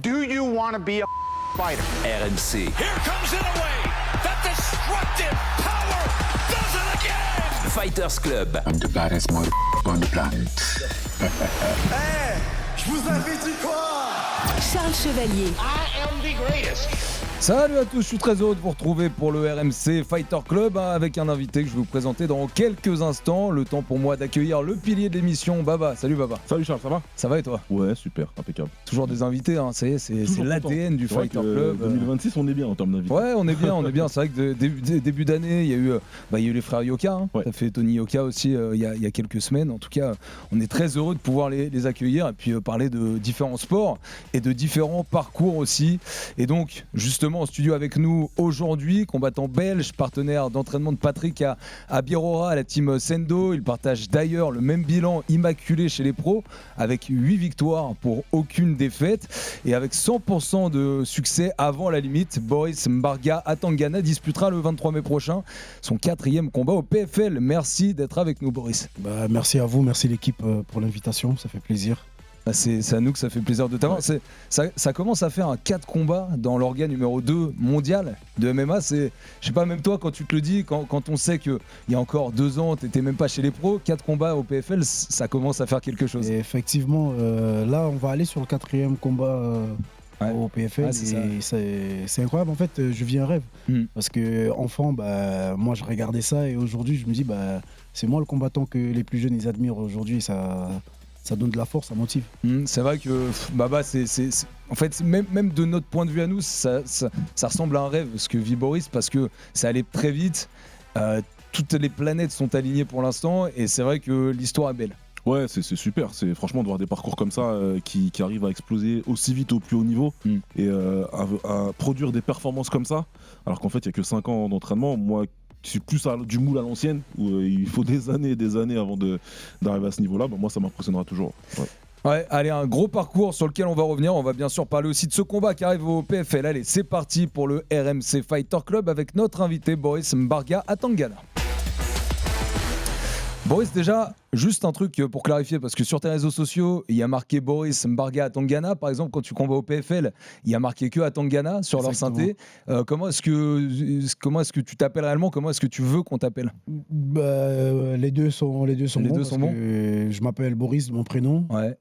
Do you want to be a fighter? RMC. Here comes Inoue. That destructive power does it again. Fighters Club. I'm the baddest motherfucker on the planet. Hey, je vous avais dit quoi? Charles Chevalier. I am the greatest. Salut à tous, je suis très heureux de vous retrouver pour le RMC Fighter Club avec un invité que je vais vous présenter dans quelques instants. Le temps pour moi d'accueillir le pilier de l'émission, Baba. Salut Baba. Salut Charles, ça va? Ça va et toi? Ouais, super, impeccable. Toujours des invités, hein, ça y est, c'est l'ADN du Fighter Club. 2026, on est bien en termes d'invités. Ouais, on est bien. C'est vrai que début d'année, il y a eu les frères Yoka. Hein. Ouais. Ça fait Tony Yoka aussi il y a quelques semaines. En tout cas, on est très heureux de pouvoir les accueillir et puis parler de différents sports et de différents parcours aussi. Et donc, justement, en studio avec nous aujourd'hui, combattant belge, partenaire d'entraînement de Patrick à Birora, à la team Sendo. Il partage d'ailleurs le même bilan immaculé chez les pros avec 8 victoires pour aucune défaite et avec 100% de succès avant la limite. Boris Mbarga Atangana disputera le 23 mai prochain son 4e combat au PFL. Merci d'être avec nous, Boris. Merci à vous, merci l'équipe pour l'invitation, ça fait plaisir. C'est à nous que ça fait plaisir de t'avoir. Ouais. Ça commence à faire un 4 combats dans l'organe numéro 2 mondial de MMA. Je sais pas, même toi, quand tu te le dis, quand on sait qu'il y a encore 2 ans, tu n'étais même pas chez les pros, 4 combats au PFL, ça commence à faire quelque chose. Et effectivement, là, on va aller sur le 4e combat au PFL. Ouais, c'est incroyable. En fait, je vis un rêve. Parce que enfant, moi, je regardais ça et aujourd'hui, je me dis, c'est moi le combattant que les plus jeunes ils admirent aujourd'hui. Ça donne de la force, ça motive. C'est vrai que Baba, en fait, même de notre point de vue à nous, ça ressemble à un rêve ce que vit Boris parce que ça allait très vite. Toutes les planètes sont alignées pour l'instant et c'est vrai que l'histoire est belle. Ouais, c'est super. C'est franchement de voir des parcours comme ça qui arrivent à exploser aussi vite au plus haut niveau et à produire des performances comme ça. Alors qu'en fait, il n'y a que 5 ans d'entraînement. Moi, je suis plus du moule à l'ancienne où il faut des années et des années avant d'arriver à ce niveau-là. Moi, ça m'impressionnera toujours. Ouais, allez, un gros parcours sur lequel on va revenir. On va bien sûr parler aussi de ce combat qui arrive au PFL. Allez, c'est parti pour le RMC Fighter Club avec notre invité Boris Mbarga Atangana. Boris, déjà, juste un truc pour clarifier, parce que sur tes réseaux sociaux, il y a marqué Boris Mbarga Atangana. Par exemple, quand tu combats au PFL, il y a marqué que Atangana sur leur synthé. Comment est-ce que tu t'appelles réellement? Comment est-ce que tu veux qu'on t'appelle? Les deux sont bons. Je m'appelle Boris, mon prénom. Ouais.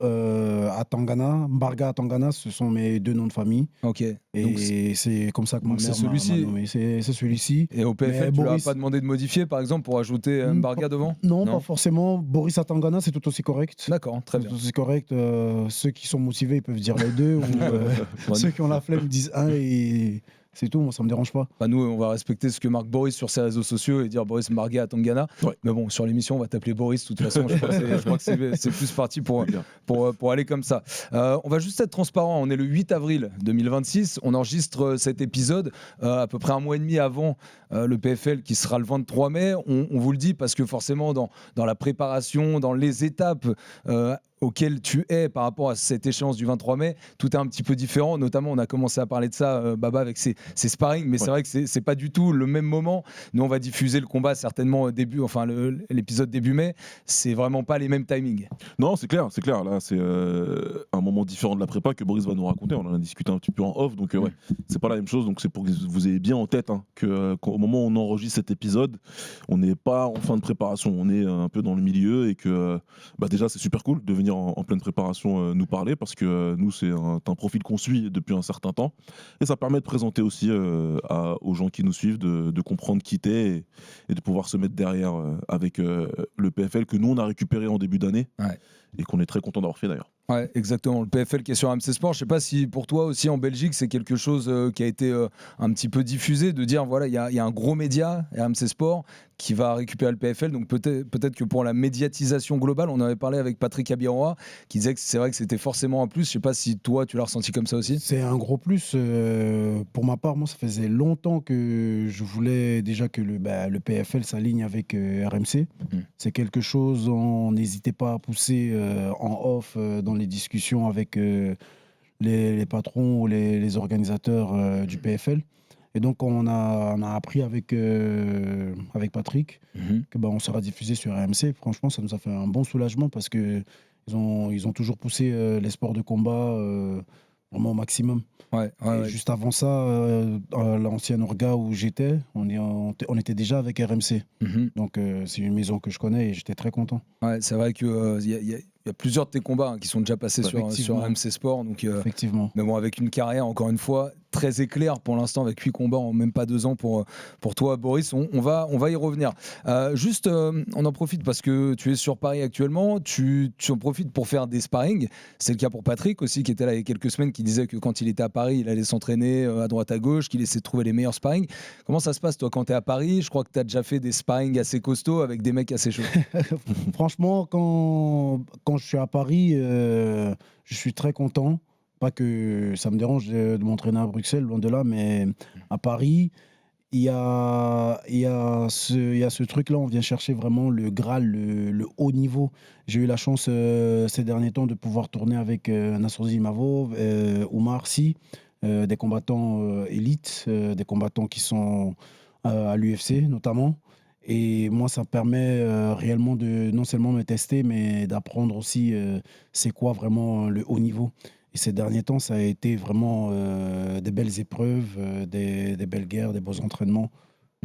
Atangana, Mbarga Atangana, ce sont mes 2 noms de famille. Ok. Et donc, c'est comme ça que ma mère celui-ci. m'a nommé. C'est celui-ci. Et au PFL, tu leur as pas demandé de modifier, par exemple, pour ajouter Mbarga devant? Non, pas forcément. Boris Atangana, c'est tout aussi correct. D'accord, très bien. Tout aussi correct. Ceux qui sont motivés, ils peuvent dire les deux. Ou ceux qui ont la flemme disent un et c'est tout. Moi, ça me dérange pas. Nous, on va respecter ce que marque Boris sur ses réseaux sociaux et dire Boris Mbarga Atangana. Ouais. Mais bon, sur l'émission, on va t'appeler Boris. De toute façon, je crois que c'est plus parti pour aller comme ça. On va juste être transparent. On est le 8 avril 2026. On enregistre cet épisode à peu près un mois et demi avant le PFL qui sera le 23 mai. On vous le dit parce que forcément, dans la préparation, dans les étapes auquel tu es par rapport à cette échéance du 23 mai, tout est un petit peu différent. Notamment, on a commencé à parler de ça, Baba, avec ses sparring, mais c'est vrai que c'est pas du tout le même moment. Nous, on va diffuser le combat certainement l'épisode début mai. C'est vraiment pas les mêmes timings. Non, c'est clair. Là, c'est un moment différent de la prépa que Boris va nous raconter. On en a discuté un petit peu en off, donc c'est pas la même chose. Donc c'est pour que vous ayez bien en tête qu'au moment où on enregistre cet épisode, on n'est pas en fin de préparation, on est un peu dans le milieu et que déjà c'est super cool de venir en pleine préparation nous parler parce que nous c'est un profil qu'on suit depuis un certain temps et ça permet de présenter aussi aux gens qui nous suivent de comprendre qui t'es et de pouvoir se mettre derrière avec le PFL que nous on a récupéré en début d'année et qu'on est très content d'avoir fait d'ailleurs. Ouais, exactement. Le PFL qui est sur RMC Sport. Je sais pas si pour toi aussi en Belgique c'est quelque chose qui a été un petit peu diffusé, de dire voilà il y a un gros média RMC Sport qui va récupérer le PFL. Donc peut-être que pour la médiatisation globale, on avait parlé avec Patrick Abiroa qui disait que c'est vrai que c'était forcément un plus. Je sais pas si toi tu l'as ressenti comme ça aussi. C'est un gros plus. Pour ma part, moi ça faisait longtemps que je voulais déjà que le PFL s'aligne avec RMC. C'est quelque chose, on n'hésitait pas à pousser en off dans les discussions avec les patrons ou les organisateurs du PFL. Et donc on a appris avec Patrick que on sera diffusé sur RMC. Franchement, ça nous a fait un bon soulagement parce que ils ont toujours poussé les sports de combat vraiment au maximum. Ouais, Et juste avant ça, à l'ancienne Orga où j'étais, on était déjà avec RMC. Mhm. Donc c'est une maison que je connais et j'étais très content. Ouais, c'est vrai qu'il y a plusieurs de tes combats qui sont déjà passés sur Effectivement. RMC Sport. Donc, Effectivement. mais bon, avec une carrière, encore une fois, très éclair pour l'instant, avec 8 combats en même pas 2 ans pour toi, Boris. On va y revenir. Juste, on en profite parce que tu es sur Paris actuellement. Tu en profites pour faire des sparring. C'est le cas pour Patrick aussi, qui était là il y a quelques semaines, qui disait que quand il était à Paris, il allait s'entraîner à droite à gauche, qu'il essayait de trouver les meilleurs sparring. Comment ça se passe, toi, quand tu es à Paris? Je crois que tu as déjà fait des sparring assez costauds avec des mecs assez chauds. Franchement, quand je suis à Paris, je suis très content. Pas que ça me dérange de m'entraîner à Bruxelles, loin de là, mais à Paris, il y a ce truc-là, on vient chercher vraiment le Graal, le haut niveau. J'ai eu la chance ces derniers temps de pouvoir tourner avec Nassour Mavov, Oumar Sy, des combattants élites, des combattants qui sont à l'UFC notamment. Et moi, ça me permet réellement de non seulement me tester, mais d'apprendre aussi c'est quoi vraiment le haut niveau. Et ces derniers temps, ça a été vraiment des belles épreuves, des belles guerres, des beaux entraînements.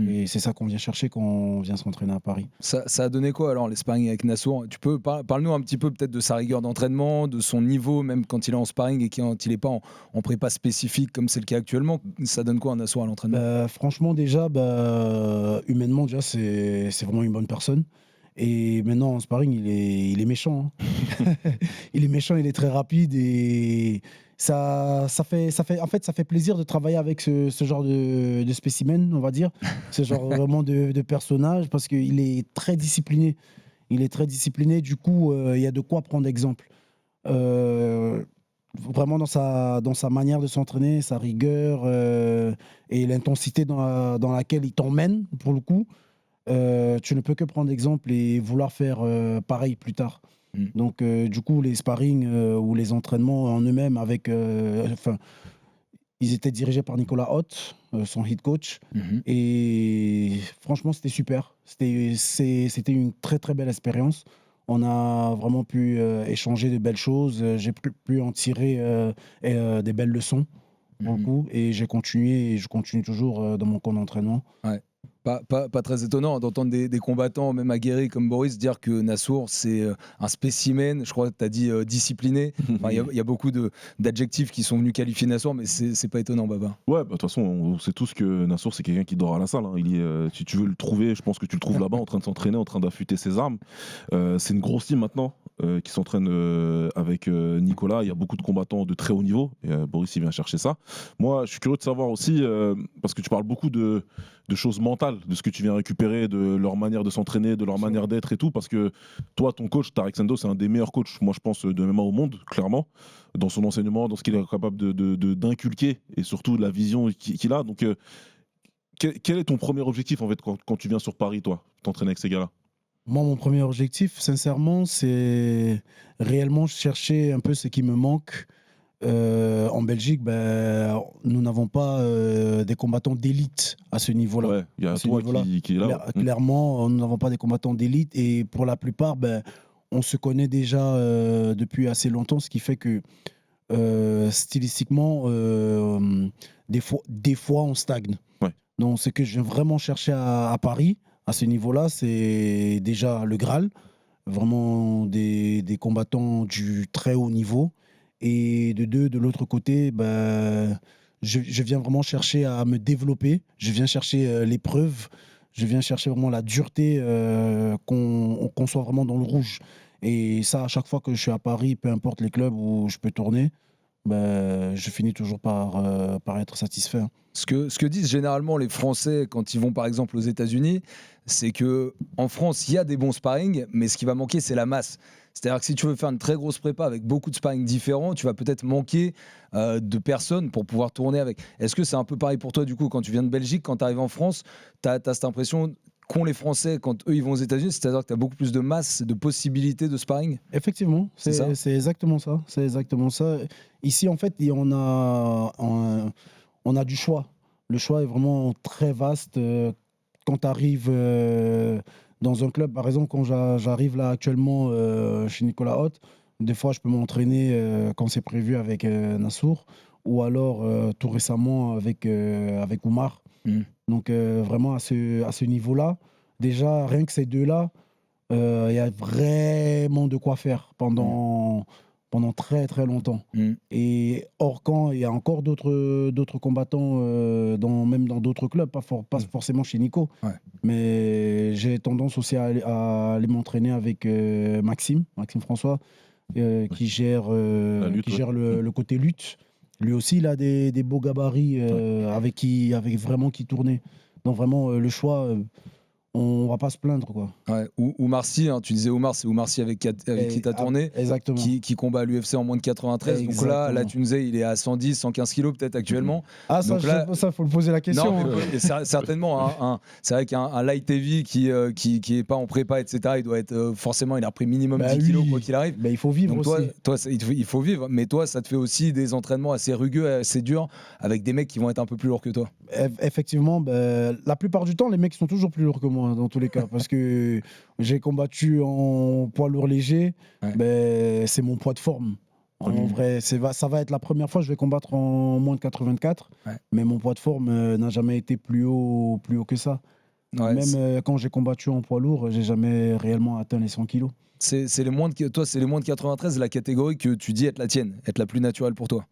Et c'est ça qu'on vient chercher quand on vient s'entraîner à Paris. Ça a donné quoi alors les sparring avec Nassour? Tu peux parle-nous un petit peu peut-être de sa rigueur d'entraînement, de son niveau même quand il est en sparring et quand il n'est pas en prépa spécifique comme c'est le cas actuellement. Ça donne quoi un Nassour à l'entraînement? Franchement déjà, humainement déjà c'est vraiment une bonne personne. Et maintenant en sparring il est méchant. Hein. Il est méchant, il est très rapide et ça fait plaisir de travailler avec ce genre de spécimen, on va dire, ce genre vraiment de personnage parce qu'il est très discipliné. Il est très discipliné, du coup il y a de quoi prendre exemple. Vraiment dans sa manière de s'entraîner, sa rigueur et l'intensité dans laquelle il t'emmène pour le coup. Tu ne peux que prendre exemple et vouloir faire pareil plus tard. Donc, du coup, les sparring ou les entraînements en eux-mêmes, ils étaient dirigés par Nicolas Hott, son head coach. Et franchement, c'était super. C'était une très, très belle expérience. On a vraiment pu échanger de belles choses. J'ai pu en tirer des belles leçons, pour le coup. Et j'ai continué et je continue toujours dans mon camp d'entraînement. Ouais. Pas très étonnant d'entendre des combattants, même aguerris comme Boris, dire que Nassour, c'est un spécimen. Je crois que tu as dit discipliné. Il y a beaucoup d'adjectifs qui sont venus qualifier Nassour, mais c'est pas étonnant, Baba. Ouais, de toute façon, on sait tous que Nassour, c'est quelqu'un qui dort à la salle. Hein. Si tu veux le trouver, je pense que tu le trouves là-bas, en train de s'entraîner, en train d'affûter ses armes. C'est une grosse team maintenant qui s'entraîne avec Nicolas. Il y a beaucoup de combattants de très haut niveau. Et, Boris, il vient chercher ça. Moi, je suis curieux de savoir aussi, parce que tu parles beaucoup de choses mentales, de ce que tu viens récupérer, de leur manière de s'entraîner, de leur manière d'être et tout, parce que toi, ton coach, Tarek Sendo, c'est un des meilleurs coachs, moi je pense, de MMA au monde, clairement, dans son enseignement, dans ce qu'il est capable d'inculquer, et surtout la vision qu'il a. Donc, quel est ton premier objectif, en fait, quand tu viens sur Paris, toi, t'entraîner avec ces gars-là? Moi, mon premier objectif, sincèrement, c'est réellement chercher un peu ce qui me manque. En Belgique, nous n'avons pas des combattants d'élite à ce niveau-là. Ouais, il y a toi qui est là. Clairement, nous n'avons pas des combattants d'élite et pour la plupart, on se connaît déjà depuis assez longtemps, ce qui fait que stylistiquement, des fois, on stagne. Ouais. Donc, ce que je viens vraiment chercher à Paris, à ce niveau-là, c'est déjà le Graal, vraiment des combattants du très haut niveau. Et de l'autre côté, je viens vraiment chercher à me développer. Je viens chercher l'épreuve. Je viens chercher vraiment la dureté, qu'on soit vraiment dans le rouge. Et ça, à chaque fois que je suis à Paris, peu importe les clubs où je peux tourner, je finis toujours par être satisfait. Ce que disent généralement les Français quand ils vont par exemple aux États-Unis, c'est que en France, il y a des bons sparring, mais ce qui va manquer, c'est la masse. C'est-à-dire que si tu veux faire une très grosse prépa avec beaucoup de sparring différents, tu vas peut-être manquer de personnes pour pouvoir tourner avec. Est-ce que c'est un peu pareil pour toi, du coup, quand tu viens de Belgique, quand tu arrives en France, tu as cette impression qu'ont les Français quand eux ils vont aux États-Unis, c'est-à-dire que tu as beaucoup plus de masse, de possibilités de sparring? Effectivement, c'est exactement ça. C'est exactement ça. Ici, en fait, on a du choix. Le choix est vraiment très vaste. Quand tu arrives dans un club, par exemple, quand j'arrive là actuellement chez Nicolas Hott, Des fois, je peux m'entraîner quand c'est prévu avec Nassour ou alors tout récemment avec Oumar. Donc vraiment à ce niveau-là, déjà rien que ces deux-là, il y a vraiment de quoi faire pendant très très longtemps. Et hors camp, il y a encore d'autres combattants, même dans d'autres clubs, pas forcément chez Nico. Ouais. Mais j'ai tendance aussi à aller m'entraîner avec Maxime François, qui gère le côté lutte. Lui aussi, il a des beaux gabarits avec vraiment qui tournait. Donc vraiment, le choix, on va pas se plaindre, quoi. Ouais. Oumar Sy, hein, tu disais Oumar, c'est Oumar Sy avec qui tu as tourné, exactement. qui combat à l'UFC en moins de 93. Exactement. Donc là, tu nous disais, il est à 110, 115 kilos peut-être actuellement. Ah, ça, donc là, ça, faut le poser la question. Non, mais certainement. C'est vrai qu'un light heavy qui est pas en prépa, etc., il doit être forcément, il a pris minimum 10 kilos quoi qu'il arrive. Bah, il faut vivre donc aussi. Toi, il faut vivre. Mais toi, ça te fait aussi des entraînements assez rugueux, assez durs, avec des mecs qui vont être un peu plus lourds que toi. Effectivement, la plupart du temps, les mecs sont toujours plus lourds que moi, dans tous les cas. Parce que j'ai combattu en poids lourd léger, c'est mon poids de forme. En vrai, ça va être la première fois que je vais combattre en moins de 84, mais mon poids de forme n'a jamais été plus haut que ça. Ouais, même quand j'ai combattu en poids lourd, j'ai jamais réellement atteint les 100 kilos. C'est les moins de 93, la catégorie que tu dis être la tienne, être la plus naturelle pour toi.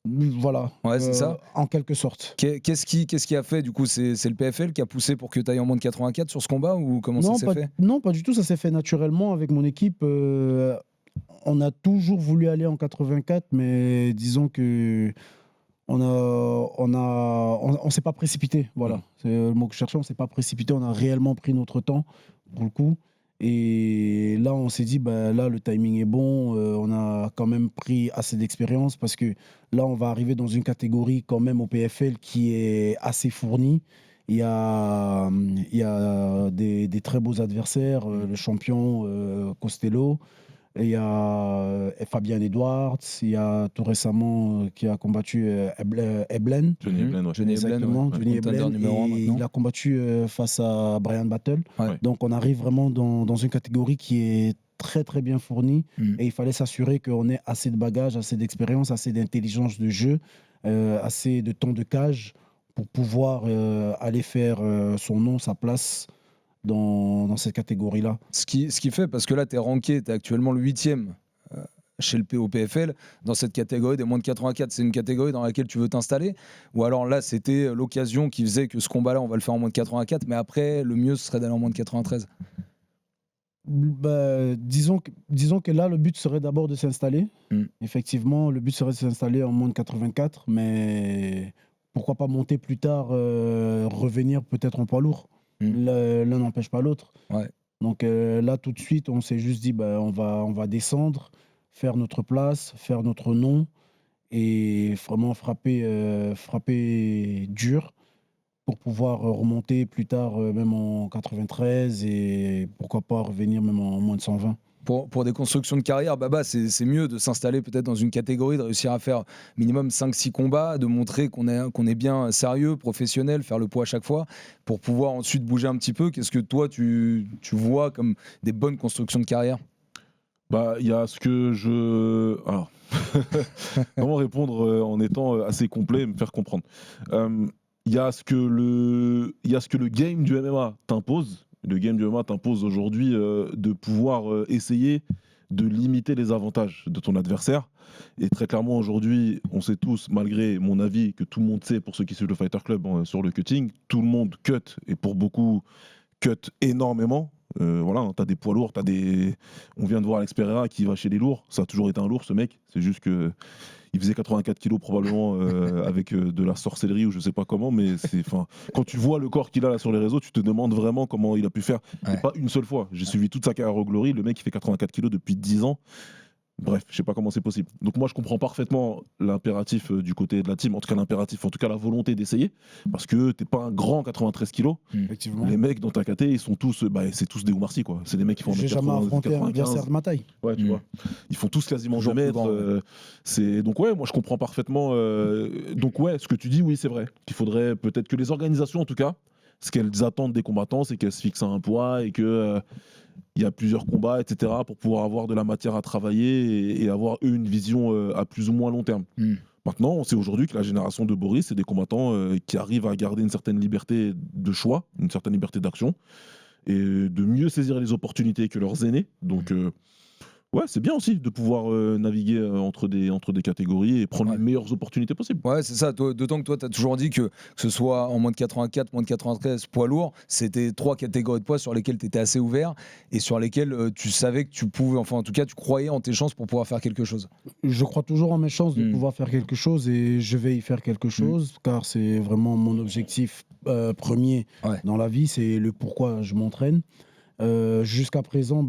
Voilà, ouais, c'est ça. En quelque sorte. Qu'est-ce qui a fait, du coup, c'est le PFL qui a poussé pour que tu ailles en moins de 84 sur ce combat, ou comment ça s'est fait? Non, pas du tout, ça s'est fait naturellement avec mon équipe. On a toujours voulu aller en 84, mais disons que on s'est pas précipité. Voilà, c'est le mot que je cherchais. On s'est pas précipité. On a réellement pris notre temps pour le coup. Et là, on s'est dit, là, le timing est bon. On a quand même pris assez d'expérience parce que là, on va arriver dans une catégorie quand même au PFL qui est assez fournie. Il y a des très beaux adversaires, le champion Costello. Il y a Fabien Edwards, il y a tout récemment qui a combattu Eblen. Johnny Eblen, ouais. Johnny Eblen, il a combattu face à Brian Battle. Ouais. Donc on arrive vraiment dans une catégorie qui est très très bien fournie et il fallait s'assurer qu'on ait assez de bagages, assez d'expérience, assez d'intelligence de jeu, assez de temps de cage pour pouvoir aller faire son nom, sa place dans cette catégorie-là. Ce qui fait, parce que là, tu es ranké, tu es actuellement le 8e chez le PFL, dans cette catégorie des moins de 84, c'est une catégorie dans laquelle tu veux t'installer? Ou alors là, c'était l'occasion qui faisait que ce combat-là, on va le faire en moins de 84, mais après, le mieux, ce serait d'aller en moins de 93? Disons que là, le but serait d'abord de s'installer. Effectivement, le but serait de s'installer en moins de 84, mais pourquoi pas monter plus tard, revenir peut-être en poids lourd. L'un n'empêche pas l'autre. Ouais. Donc là, tout de suite, on s'est juste dit, on va descendre, faire notre place, faire notre nom et vraiment frapper dur pour pouvoir remonter plus tard, même en 93 et pourquoi pas revenir même en moins de 120. Pour des constructions de carrière, Baba, c'est mieux de s'installer peut-être dans une catégorie, de réussir à faire minimum 5-6 combats, de montrer qu'on est bien sérieux, professionnel, faire le poids à chaque fois, pour pouvoir ensuite bouger un petit peu. Qu'est-ce que toi, tu vois comme des bonnes constructions de carrière? Il y a ce que je... Alors, comment répondre en étant assez complet et me faire comprendre. Il y a ce que le game du MMA t'impose. Le game du MMA t'impose aujourd'hui de pouvoir essayer de limiter les avantages de ton adversaire. Et très clairement, aujourd'hui, on sait tous, malgré mon avis, que tout le monde sait, pour ceux qui suivent le Fighter Club sur le cutting, tout le monde cut, et pour beaucoup, cut énormément. Voilà, t'as des poids lourds, on vient de voir Alex Pereira qui va chez les lourds. Ça a toujours été un lourd, ce mec. C'est juste que il faisait 84 kilos probablement avec de la sorcellerie ou je sais pas comment, mais quand tu vois le corps qu'il a là sur les réseaux, tu te demandes vraiment comment il a pu faire. Ouais. Et pas une seule fois. J'ai suivi toute sa carrière au Glory. Le mec, il fait 84 kilos depuis 10 ans. Bref, je sais pas comment c'est possible. Donc moi, je comprends parfaitement l'impératif du côté de la team, en tout cas la volonté d'essayer, parce que t'es pas un grand 93 kilos. Effectivement. Les mecs dans ta KT, ils sont tous, c'est tous des Oumar Sy, quoi. C'est des mecs qui font. J'ai jamais affronté un adversaire de ma taille. Ouais, tu vois. Ils font tous quasiment 2 mètres. Donc ouais, moi je comprends parfaitement. Donc ouais, ce que tu dis, oui, c'est vrai. Qu'il faudrait peut-être que les organisations, en tout cas, ce qu'elles attendent des combattants, c'est qu'elles se fixent un poids et que il y a plusieurs combats, etc., pour pouvoir avoir de la matière à travailler et avoir eux une vision à plus ou moins long terme. Maintenant, on sait aujourd'hui que la génération de Boris, c'est des combattants qui arrivent à garder une certaine liberté de choix, une certaine liberté d'action, et de mieux saisir les opportunités que leurs aînés. Donc, ouais, c'est bien aussi de pouvoir naviguer entre des catégories et prendre les meilleures opportunités possibles. Ouais, c'est ça. D'autant que toi, tu as toujours dit que ce soit en moins de 84, moins de 93, poids lourd, c'était 3 catégories de poids sur lesquelles tu étais assez ouvert et sur lesquelles tu savais que tu pouvais, enfin en tout cas, tu croyais en tes chances pour pouvoir faire quelque chose. Je crois toujours en mes chances de pouvoir faire quelque chose et je vais y faire quelque chose car c'est vraiment mon objectif premier dans la vie, c'est le pourquoi je m'entraîne. Jusqu'à présent,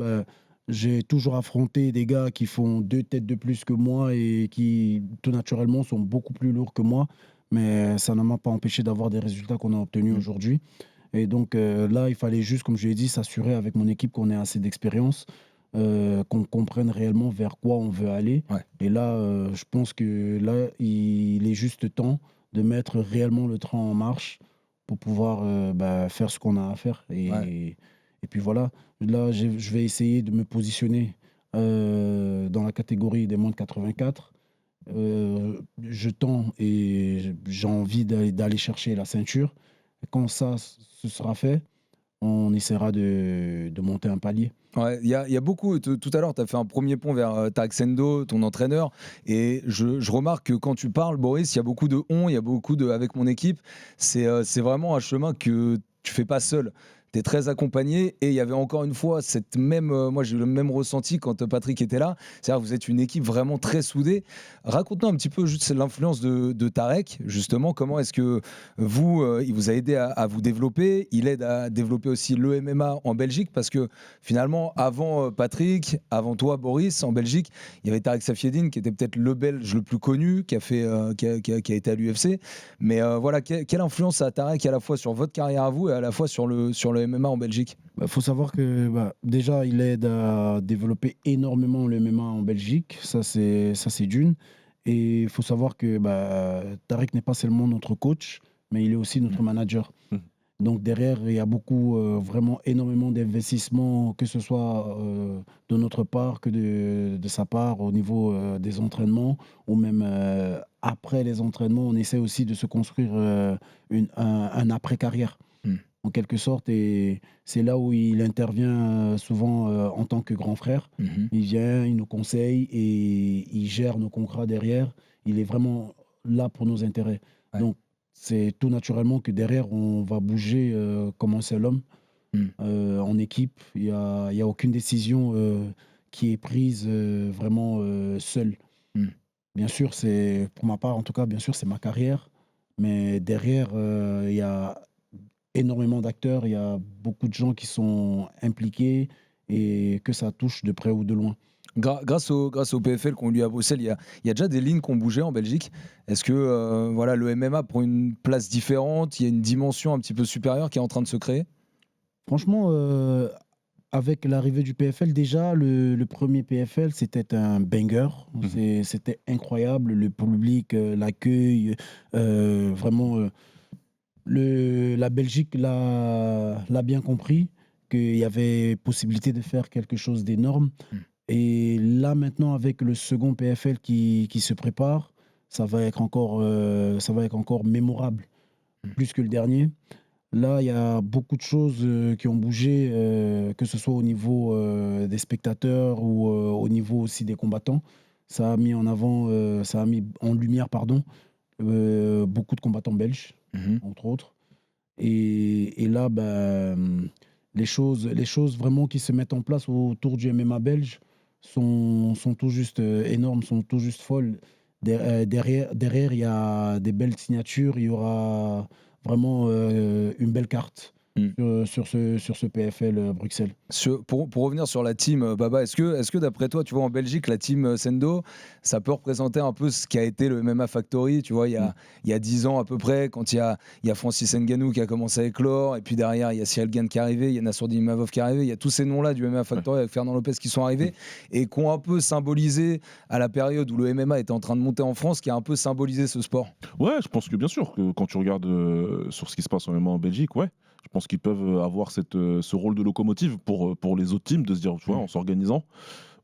j'ai toujours affronté des gars qui font 2 têtes de plus que moi et qui, tout naturellement, sont beaucoup plus lourds que moi. Mais ça ne m'a pas empêché d'avoir des résultats qu'on a obtenus aujourd'hui. Et donc là, il fallait juste, comme je l'ai dit, s'assurer avec mon équipe qu'on ait assez d'expérience, qu'on comprenne réellement vers quoi on veut aller. Et là, je pense que là, il est juste temps de mettre réellement le train en marche pour pouvoir faire ce qu'on a à faire. Et puis voilà, là, je vais essayer de me positionner dans la catégorie des moins de 84. Je tends et j'ai envie d'aller chercher la ceinture. Et quand ça, ce sera fait, on essaiera de monter un palier. Ouais, il y a beaucoup. Tout à l'heure, tu as fait un premier pont vers Tarek Sendo, ton entraîneur. Et je remarque que quand tu parles, Boris, il y a beaucoup de on, il y a beaucoup de avec mon équipe. C'est vraiment un chemin que tu fais pas seul. Tu es très accompagné et il y avait encore une fois cette même, moi j'ai eu le même ressenti quand Patrick était là, c'est-à-dire que vous êtes une équipe vraiment très soudée. Raconte-nous un petit peu juste l'influence de Tarek, justement, comment est-ce que vous, il vous a aidé à vous développer, il aide à développer aussi le MMA en Belgique, parce que finalement avant Patrick, avant toi Boris, en Belgique, il y avait Tarek Safiedine qui était peut-être le Belge le plus connu, qui a été à l'UFC, mais voilà, quelle influence a Tarek à la fois sur votre carrière à vous et à la fois sur le MMA en Belgique? Faut savoir que déjà, il aide à développer énormément le MMA en Belgique. Ça, c'est d'une. Et il faut savoir que Tarek n'est pas seulement notre coach, mais il est aussi notre manager. Donc derrière, il y a beaucoup, vraiment énormément d'investissements, que ce soit de notre part que de sa part au niveau des entraînements, ou même après les entraînements, on essaie aussi de se construire un après-carrière. En quelque sorte, et c'est là où il intervient souvent en tant que grand frère. Il vient, il nous conseille et il gère nos contrats derrière. Il est vraiment là pour nos intérêts. Donc, c'est tout naturellement que derrière, on va bouger comme un seul homme, en équipe. Il n'y a aucune décision qui est prise vraiment seule. Bien sûr, pour ma part, en tout cas, bien sûr, c'est ma carrière. Mais derrière, il y a énormément d'acteurs, il y a beaucoup de gens qui sont impliqués et que ça touche de près ou de loin. Grâce au PFL qu'on lui a bossé, il y a déjà des lignes qui ont bougé en Belgique. Est-ce que le MMA prend une place différente, il y a une dimension un petit peu supérieure qui est en train de se créer? Franchement, avec l'arrivée du PFL, déjà, le premier PFL, c'était un banger. C'était incroyable, le public, l'accueil, vraiment... La Belgique l'a bien compris, qu'il y avait possibilité de faire quelque chose d'énorme. Et là, maintenant, avec le second PFL qui se prépare, ça va être encore mémorable, plus que le dernier. Là, il y a beaucoup de choses qui ont bougé, que ce soit au niveau des spectateurs ou au niveau aussi des combattants. Ça a mis en lumière, beaucoup de combattants belges. Entre autres. Et là, les choses vraiment qui se mettent en place autour du MMA belge sont tout juste énormes, sont tout juste folles. Derrière, il y a des belles signatures, il y aura vraiment une belle carte sur ce PFL Bruxelles. Pour revenir sur la team, Baba, est-ce que d'après toi, tu vois, en Belgique, la team Sendo, ça peut représenter un peu ce qu'a été le MMA Factory, tu vois, il y a 10 ans à peu près, quand il y a Francis Ngannou qui a commencé à éclore, et puis derrière, il y a Cyril Gane qui est arrivé, il y a Nassourdine Imavov qui est arrivé, il y a tous ces noms-là du MMA Factory avec Fernand Lopez qui sont arrivés, et qui ont un peu symbolisé, à la période où le MMA était en train de monter en France, qui a un peu symbolisé ce sport. Ouais, je pense que bien sûr, que quand tu regardes sur ce qui se passe en MMA en Belgique, ouais. Je pense qu'ils peuvent avoir ce rôle de locomotive pour les autres teams, de se dire, tu vois, en s'organisant,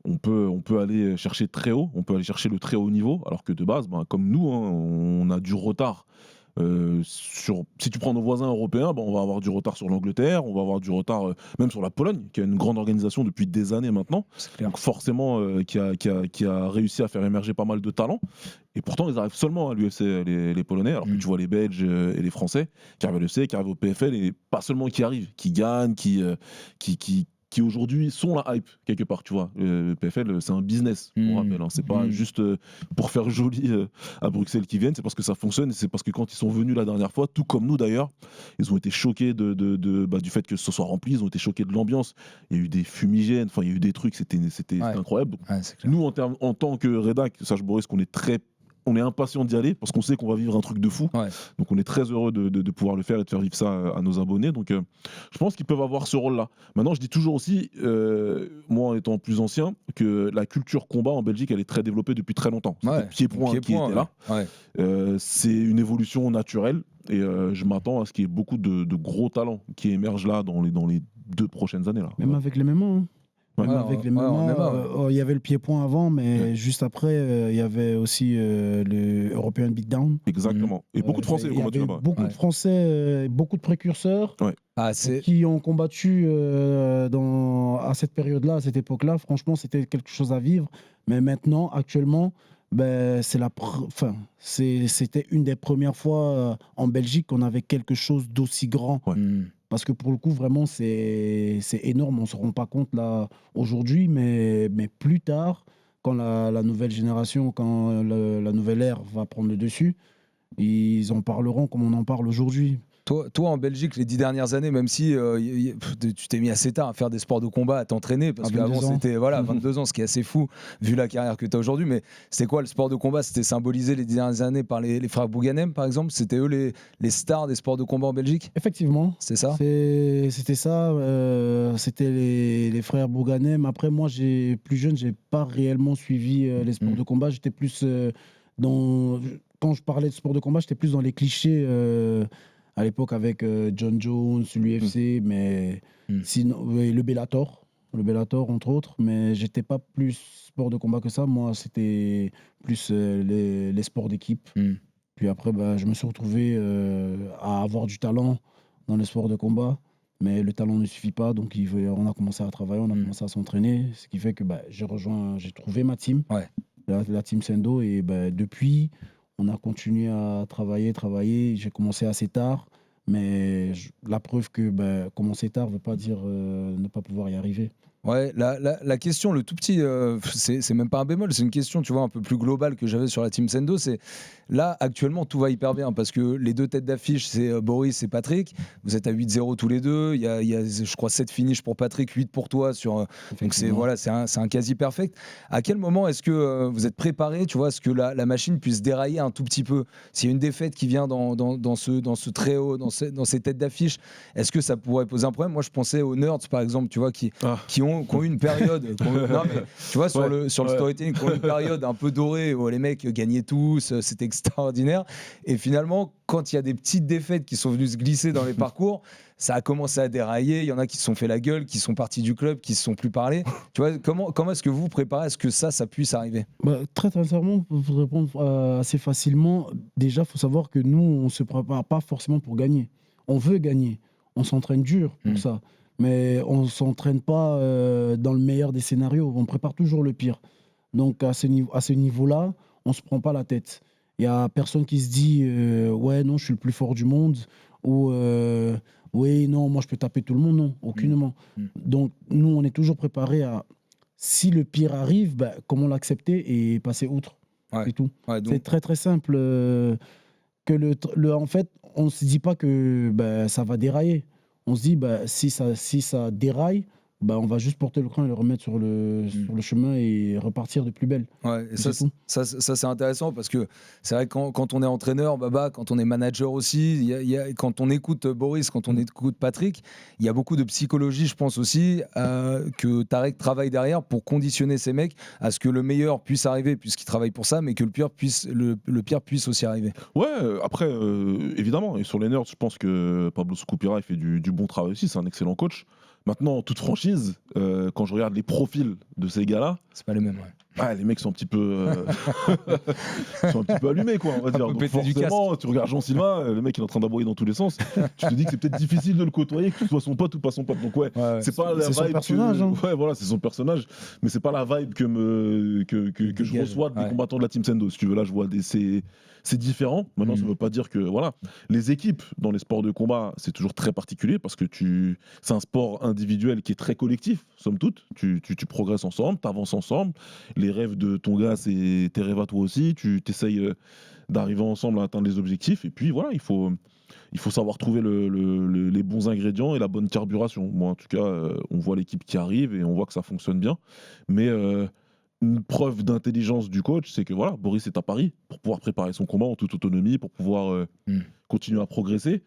on peut aller chercher très haut, on peut aller chercher le très haut niveau, alors que de base, comme nous, hein, on a du retard. Si tu prends nos voisins européens, on va avoir du retard sur l'Angleterre, on va avoir du retard même sur la Pologne, qui a une grande organisation depuis des années maintenant, donc forcément qui a réussi à faire émerger pas mal de talents. Et pourtant, ils arrivent seulement à l'UFC, les Polonais, alors que tu vois les Belges et les Français qui arrivent à l'UFC, qui arrivent au PFL, et pas seulement qui arrivent, qui gagnent, qui aujourd'hui sont la hype quelque part, tu vois. Le PFL, c'est un business, on rappelle. Hein. C'est pas juste pour faire joli à Bruxelles qui viennent, c'est parce que ça fonctionne. Et c'est parce que quand ils sont venus la dernière fois, tout comme nous d'ailleurs, ils ont été choqués du fait que ce soit rempli, ils ont été choqués de l'ambiance. Il y a eu des fumigènes, enfin il y a eu des trucs, c'était incroyable. Donc, nous, en tant que rédac, sache Boris qu'on on est impatient d'y aller parce qu'on sait qu'on va vivre un truc de fou. Donc on est très heureux de pouvoir le faire et de faire vivre ça à nos abonnés. Donc je pense qu'ils peuvent avoir ce rôle-là. Maintenant, je dis toujours aussi, moi en étant plus ancien, que la culture combat en Belgique, elle est très développée depuis très longtemps. C'était Pied-Point qui était là. C'est une évolution naturelle et je m'attends à ce qu'il y ait beaucoup de gros talents qui émergent là dans les 2 prochaines années. Là. Même avec les MMA. Hein. Avec les MMA, il y avait le pied-point avant, mais juste après, il y avait aussi le European Beatdown. Exactement. Et beaucoup de Français ont combattu là-bas. Beaucoup de Français, beaucoup de précurseurs qui ont combattu à cette période-là, à cette époque-là. Franchement, c'était quelque chose à vivre. Mais maintenant, actuellement, c'était une des premières fois en Belgique qu'on avait quelque chose d'aussi grand. Parce que pour le coup, vraiment, c'est énorme. On ne se rend pas compte là aujourd'hui, mais plus tard, quand la nouvelle génération, quand la nouvelle ère va prendre le dessus, ils en parleront comme on en parle aujourd'hui. Toi, en Belgique, les 10 dernières années, même si tu t'es mis assez tard à faire des sports de combat, à t'entraîner, parce qu'avant c'était 22 ans, ce qui est assez fou vu la carrière que tu as aujourd'hui. Mais c'était quoi le sport de combat? C'était symbolisé les 10 dernières années par les frères Bouganem, par exemple? C'était eux les stars des sports de combat en Belgique? Effectivement. C'est ça? C'était ça. C'était les frères Bouganem. Après, moi, plus jeune, j'ai pas réellement suivi les sports de combat. J'étais plus quand je parlais de sport de combat, j'étais plus dans les clichés. À l'époque avec John Jones, l'UFC, mais sinon, le Bellator entre autres, mais j'étais pas plus sport de combat que ça. Moi, c'était plus les sports d'équipe. Puis après, je me suis retrouvé à avoir du talent dans les sports de combat, mais le talent ne suffit pas, donc on a commencé à travailler, on a commencé à s'entraîner, ce qui fait que j'ai trouvé ma team, la team Sendo, et depuis... On a continué à travailler. J'ai commencé assez tard, mais la preuve que commencer tard ne veut pas dire ne pas pouvoir y arriver. Ouais, la question, le tout petit, c'est même pas un bémol, c'est une question, tu vois, un peu plus globale que j'avais sur la team Sendo. C'est là, actuellement, tout va hyper bien parce que les 2 têtes d'affiche, c'est Boris et Patrick. Vous êtes à 8-0 tous les deux. Il y a, je crois, 7 finishes pour Patrick, 8 pour toi. Donc c'est un quasi perfect. À quel moment est-ce que vous êtes préparé, tu vois, à ce que la machine puisse dérailler un tout petit peu? S'il y a une défaite qui vient dans ce très haut, dans ces têtes d'affiche, est-ce que ça pourrait poser un problème? Moi, je pensais aux Nerds, par exemple, tu vois, qui ont eu une période, non, mais, tu vois, sur le storytelling, qui ont eu une période un peu dorée où les mecs gagnaient tous, c'était extraordinaire. Et finalement, quand il y a des petites défaites qui sont venues se glisser dans les parcours, ça a commencé à dérailler. Il y en a qui se sont fait la gueule, qui sont partis du club, qui se sont plus parlé. Tu vois, comment est-ce que vous vous préparez à ce que ça puisse arriver? Très sincèrement, pour vous répondre assez facilement, déjà, il faut savoir que nous, on ne se prépare pas forcément pour gagner. On veut gagner. On s'entraîne dur pour ça. Mais on ne s'entraîne pas dans le meilleur des scénarios. On prépare toujours le pire. Donc, à ce niveau-là, on ne se prend pas la tête. Il n'y a personne qui se dit ouais, non, je suis le plus fort du monde, ou oui, non, moi, je peux taper tout le monde. Non, aucunement. Donc, nous, on est toujours préparé à, si le pire arrive, comment l'accepter et passer outre. C'est tout. Donc... C'est très, très simple. En fait, on ne se dit pas que ça va dérailler. On se dit, si ça déraille, bah, on va juste porter le cran et le remettre sur le chemin et repartir de plus belle. Ouais, et C'est tout. ça, c'est intéressant parce que c'est vrai que quand on est entraîneur, Baba, quand on est manager aussi, quand on écoute Boris, quand on écoute Patrick, il y a beaucoup de psychologie, je pense aussi, que Tarek travaille derrière pour conditionner ces mecs à ce que le meilleur puisse arriver, puisqu'il travaille pour ça, mais que le pire puisse aussi arriver. Ouais, après, évidemment, et sur les nerds, je pense que Pablo Scupira il fait du bon travail aussi, c'est un excellent coach. Maintenant, en toute franchise, quand je regarde les profils de ces gars-là, C'est pas les mêmes. Ouais. les mecs sont un petit peu, sont un petit peu allumés, quoi, on va dire. peu Donc pété du forcément, tu regardes Jean Silva, le mec il est en train d'aboyer dans tous les sens. Tu te dis que c'est peut-être difficile de le côtoyer, que tu sois son pote ou pas son pote. Donc ouais, c'est pas la c'est son vibe personnage, hein. Ouais, voilà, c'est son personnage, mais c'est pas la vibe que je Dégage, reçois des ouais. combattants de la Team Sendo. Si tu veux, là, je vois c'est différent. Maintenant, ça veut pas dire que voilà, les équipes dans les sports de combat, c'est toujours très particulier parce que c'est un sport individuel qui est très collectif, somme toute. Tu progresses ensemble, tu avances ensemble. Les rêves de ton gars, c'est tes rêves à toi aussi. Tu t'essayes d'arriver ensemble à atteindre les objectifs. Et puis voilà, il faut savoir trouver les bons ingrédients et la bonne carburation. Moi, en tout cas, on voit l'équipe qui arrive et on voit que ça fonctionne bien. Mais une preuve d'intelligence du coach, c'est que voilà, Boris est à Paris pour pouvoir préparer son combat en toute autonomie, pour pouvoir continuer à progresser.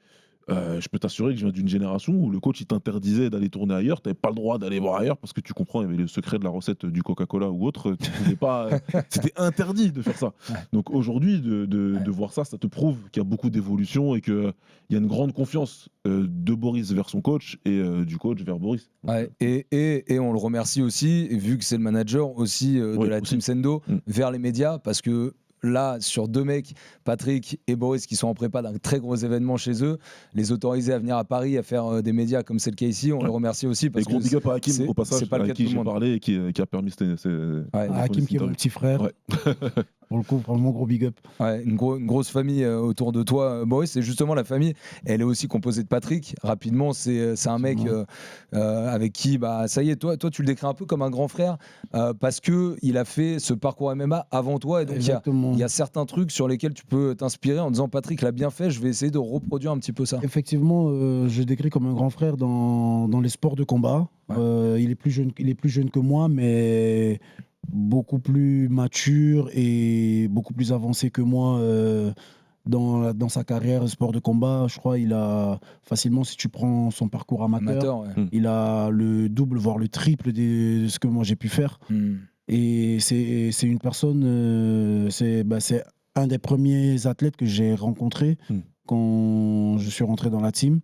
Je peux t'assurer que je viens d'une génération où le coach il t'interdisait d'aller tourner ailleurs, tu n'avais pas le droit d'aller voir ailleurs parce que tu comprends, il y avait le secret de la recette du Coca-Cola ou autre, tu pouvais pas, c'était interdit de faire ça. Donc aujourd'hui, de voir ça, ça te prouve qu'il y a beaucoup d'évolution et qu'il y a une grande confiance de Boris vers son coach et du coach vers Boris. Ouais, et on le remercie aussi, vu que c'est le manager aussi de la aussi. Team Sendo, vers les médias, parce que là, sur deux mecs, Patrick et Boris, qui sont en prépa d'un très gros événement chez eux, les autoriser à venir à Paris, à faire des médias comme c'est le cas ici, on le remercie aussi. Parce Et gros que big up à Hakim, au passage, c'est pas le cas avec qui de tout j'ai le monde. parlé et qui a permis Hakim qui est mon petit frère. Ouais. Pour le coup, vraiment gros big up. Ouais, une grosse famille autour de toi, Boris. Et justement, la famille, elle est aussi composée de Patrick. Rapidement, c'est un mec avec qui, bah, ça y est, toi, tu le décris un peu comme un grand frère parce qu'il a fait ce parcours MMA avant toi. Et donc, il y a certains trucs sur lesquels tu peux t'inspirer en disant Patrick l'a bien fait, je vais essayer de reproduire un petit peu ça. Effectivement, je le décris comme un grand frère dans les sports de combat. Il est plus jeune que moi, mais beaucoup plus mature et beaucoup plus avancé que moi dans sa carrière sport de combat. Je crois il a facilement, si tu prends son parcours amateur, il a le double, voire le triple de ce que moi j'ai pu faire. Et c'est une personne, c'est un des premiers athlètes que j'ai rencontré quand je suis rentré dans la team.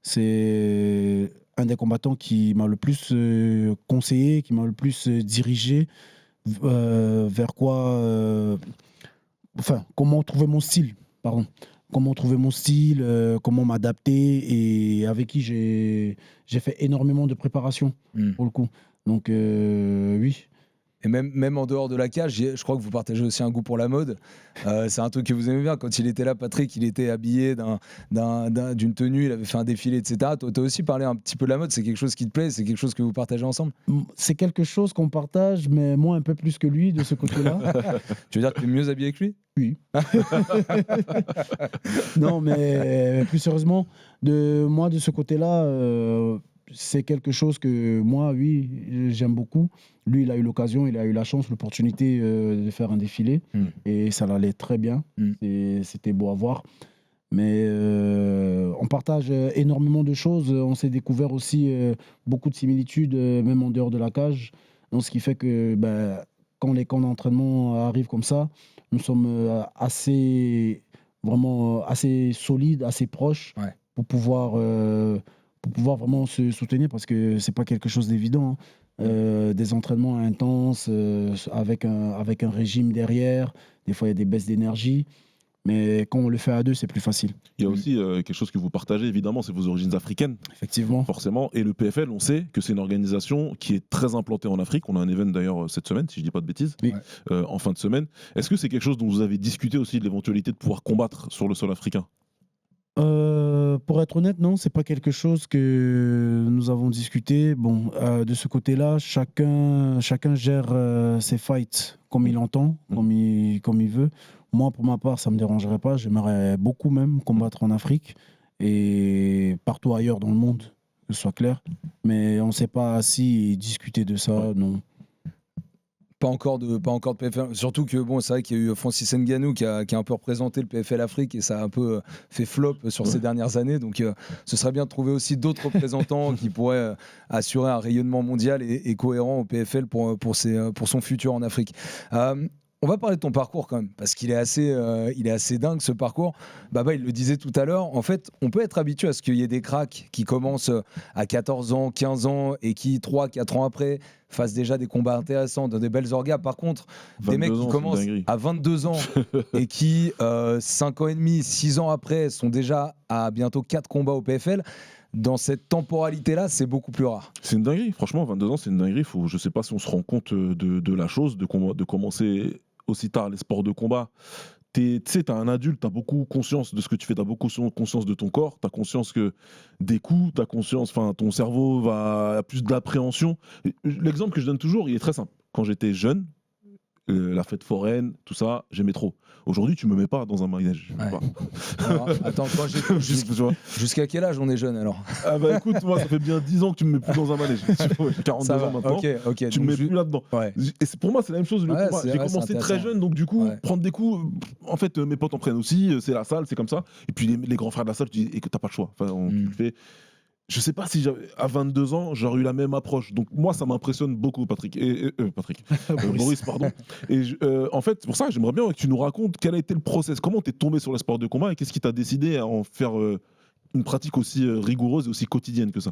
C'est un des combattants qui m'a le plus conseillé, qui m'a le plus dirigé vers quoi, comment trouver mon style, comment trouver mon style, comment m'adapter, et avec qui j'ai fait énormément de préparation pour le coup. Donc oui. Et même en dehors de la cage, je crois que vous partagez aussi un goût pour la mode. C'est un truc que vous aimez bien. Quand il était là, Patrick, il était habillé d'une tenue, il avait fait un défilé, etc. Toi, tu as aussi parlé un petit peu de la mode. C'est quelque chose qui te plaît? C'est quelque chose que vous partagez ensemble? C'est quelque chose qu'on partage, mais moi un peu plus que lui de ce côté-là. Tu veux dire que tu es mieux habillé que lui? Oui. Non, mais plus sérieusement, moi de ce côté-là, c'est quelque chose que moi, oui, j'aime beaucoup. Lui, il a eu l'occasion, il a eu la chance, l'opportunité de faire un défilé. Et ça allait très bien. C'était beau à voir. Mais on partage énormément de choses. On s'est découvert aussi beaucoup de similitudes, même en dehors de la cage. Donc, ce qui fait que quand les camps d'entraînement arrivent comme ça, nous sommes vraiment assez solides, assez proches pour pouvoir vraiment se soutenir, parce que c'est pas quelque chose d'évident. Des entraînements intenses avec un régime derrière. Des fois, il y a des baisses d'énergie. Mais quand on le fait à deux, c'est plus facile. Il y a aussi quelque chose que vous partagez, évidemment, c'est vos origines africaines. Effectivement. Forcément. Et le PFL, on sait que c'est une organisation qui est très implantée en Afrique. On a un événement d'ailleurs cette semaine, si je ne dis pas de bêtises, en fin de semaine. Est-ce que c'est quelque chose dont vous avez discuté aussi, de l'éventualité de pouvoir combattre sur le sol africain? Pour être honnête, non, c'est pas quelque chose que nous avons discuté. Bon, de ce côté-là, chacun gère ses fights comme il entend, comme il veut. Moi, pour ma part, ça me dérangerait pas. J'aimerais beaucoup même combattre en Afrique et partout ailleurs dans le monde. que ce soit clair. Mais on ne s'est pas assis et discuté de ça, non. Pas encore de PFL. Surtout que bon, c'est vrai qu'il y a eu Francis Ngannou qui a un peu représenté le PFL Afrique et ça a un peu fait flop sur ces dernières années. Donc ce serait bien de trouver aussi d'autres représentants qui pourraient assurer un rayonnement mondial et cohérent au PFL pour son futur en Afrique. On va parler de ton parcours quand même, parce qu'il est assez dingue ce parcours. Baba, il le disait tout à l'heure, en fait, on peut être habitué à ce qu'il y ait des cracks qui commencent à 14 ans, 15 ans, et qui, 3-4 ans après, fassent déjà des combats intéressants, dans des belles orgas. Par contre, des mecs qui commencent à 22 ans et qui, 5 ans et demi, 6 ans après, sont déjà à bientôt 4 combats au PFL, dans cette temporalité-là, c'est beaucoup plus rare. C'est une dinguerie, franchement, 22 ans, c'est une dinguerie. Je ne sais pas si on se rend compte de la chose, de commencer aussi tard les sports de combat. Tu sais, tu as un adulte, tu as beaucoup conscience de ce que tu fais, tu as beaucoup conscience de ton corps, tu as conscience que des coups, tu as conscience, ton cerveau a plus d'appréhension. L'exemple que je donne toujours, il est très simple. Quand j'étais jeune, la fête foraine, tout ça, j'aimais trop. Aujourd'hui, tu me mets pas dans un manège. Ouais. Alors, attends, jusqu'à quel âge on est jeune alors? Ah bah écoute, moi ça fait bien 10 ans que tu me mets plus dans un manège. J'ai 42 ans maintenant. Ok, tu me mets plus là-dedans. Ouais. Et pour moi, c'est la même chose. J'ai commencé très jeune, donc du coup, prendre des coups, en fait, mes potes en prennent aussi. C'est la salle, c'est comme ça. Et puis les grands frères de la salle, tu dis, et que t'as pas le choix. Enfin, tu le fais. Je sais pas si à 22 ans, j'aurais eu la même approche. Donc moi, ça m'impressionne beaucoup, Patrick. Boris, pardon. Et en fait, c'est pour ça que j'aimerais bien que tu nous racontes quel a été le process. Comment t'es tombé sur les sports de combat et qu'est-ce qui t'a décidé à en faire une pratique aussi rigoureuse et aussi quotidienne que ça?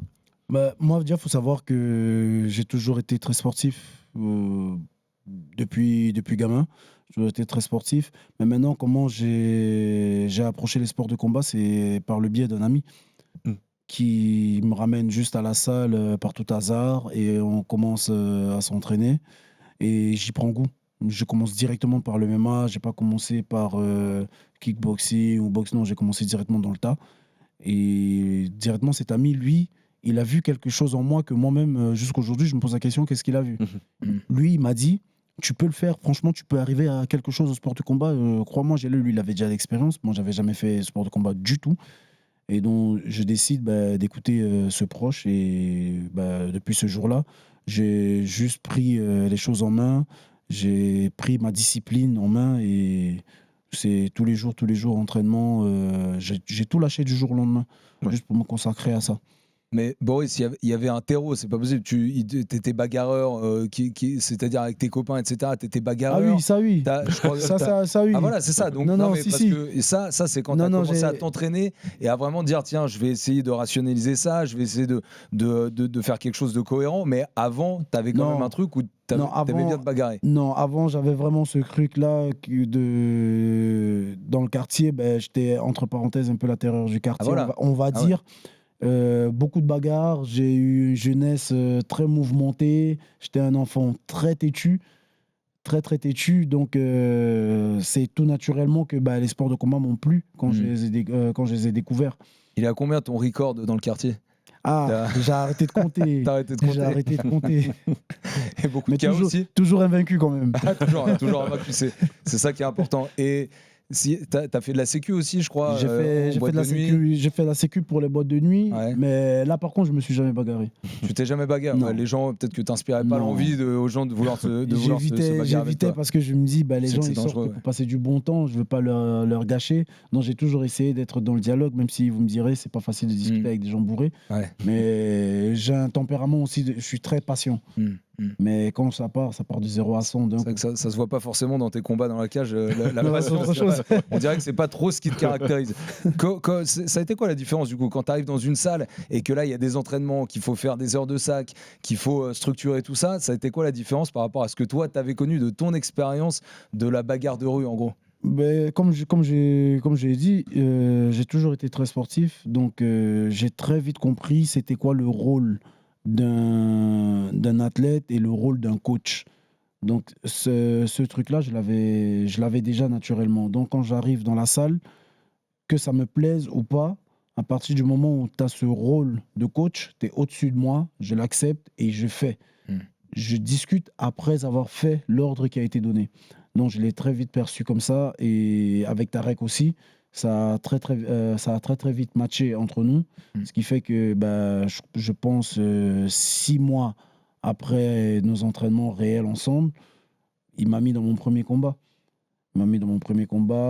Moi, il faut savoir que j'ai toujours été très sportif depuis gamin. J'ai toujours été très sportif. Mais maintenant, comment j'ai approché les sports de combat, c'est par le biais d'un ami. Qui me ramène juste à la salle par tout hasard et on commence à s'entraîner et j'y prends goût. Je commence directement par le MMA, j'ai pas commencé par kickboxing ou boxe, non, j'ai commencé directement dans le tas. Et directement cet ami, lui, il a vu quelque chose en moi que moi-même, jusqu'aujourd'hui, je me pose la question, qu'est-ce qu'il a vu? Lui, il m'a dit, tu peux le faire, franchement, tu peux arriver à quelque chose au sport de combat. Crois-moi, lui, il avait déjà l'expérience, moi, j'avais jamais fait sport de combat du tout. Et donc, je décide d'écouter ce proche. Et depuis ce jour-là, j'ai juste pris les choses en main. J'ai pris ma discipline en main. Et c'est tous les jours, entraînement. J'ai tout lâché du jour au lendemain, juste pour me consacrer à ça. Mais Boris, il y avait un terreau, c'est pas possible. Tu étais bagarreur, c'est-à-dire avec tes copains, etc. Tu étais bagarreur. Ah oui, ça oui. Ça oui. Ah voilà, c'est ça. Donc, que ça c'est quand tu as commencé à t'entraîner et à vraiment dire tiens, je vais essayer de rationaliser ça, je vais essayer de faire quelque chose de cohérent. Mais avant, tu avais quand même un truc où tu aimais bien te bagarrer. Non, avant, j'avais vraiment ce truc-là dans le quartier. J'étais, entre parenthèses, un peu la terreur du quartier, on va dire. Beaucoup de bagarres, j'ai eu une jeunesse très mouvementée, j'étais un enfant très têtu, très têtu, donc c'est tout naturellement que les sports de combat m'ont plu quand je les ai découverts. Il est à combien ton record dans le quartier? J'ai arrêté de compter. J'ai arrêté de compter. Et beaucoup mais de aussi. Toujours invaincu quand même. toujours invaincu, c'est ça qui est important. Et si, t'as fait de la sécu aussi, je crois. J'ai fait de la sécu pour les boîtes de nuit, mais là par contre je me suis jamais bagarré. Tu t'es jamais bagarré? Les gens, peut-être que t'inspirais pas l'envie aux gens de vouloir se bagarrer. J'évitais parce que je me dis les gens ils sortent pour passer du bon temps, je veux pas leur gâcher. Non, j'ai toujours essayé d'être dans le dialogue, même si vous me direz c'est pas facile de discuter avec des gens bourrés. Mais j'ai un tempérament aussi, je suis très patient. Mais quand ça part de 0 à 100. C'est vrai que ça se voit pas forcément dans tes combats dans la cage. La patience, on dirait que c'est pas trop ce qui te caractérise. Ça a été quoi la différence du coup quand tu arrives dans une salle et que là il y a des entraînements, qu'il faut faire des heures de sac, qu'il faut structurer tout ça? Ça a été quoi la différence par rapport à ce que toi tu avais connu de ton expérience de la bagarre de rue en gros? Comme j'ai dit, j'ai toujours été très sportif, donc j'ai très vite compris c'était quoi le rôle d'un athlète et le rôle d'un coach. Donc ce truc-là, je l'avais déjà naturellement. Donc quand j'arrive dans la salle, que ça me plaise ou pas, à partir du moment où tu as ce rôle de coach, tu es au-dessus de moi, je l'accepte et je fais. Je discute après avoir fait l'ordre qui a été donné. Donc je l'ai très vite perçu comme ça, et avec Tarek aussi. ça a très très vite matché entre nous, ce qui fait que je pense 6 mois après nos entraînements réels ensemble, il m'a mis dans mon premier combat.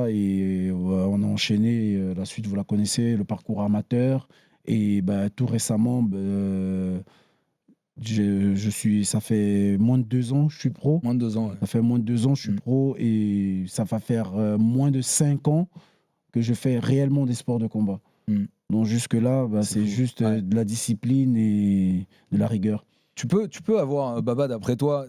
Et on a enchaîné. La suite, vous la connaissez, le parcours amateur. Et tout récemment, ça fait moins de 2 ans que je suis pro. Moins de 2 ans, ouais. Ça fait moins de 2 ans que je suis pro et ça va faire moins de 5 ans que je fais réellement des sports de combat. Donc jusque-là, c'est juste de la discipline et de la rigueur. Tu peux avoir, Baba, d'après toi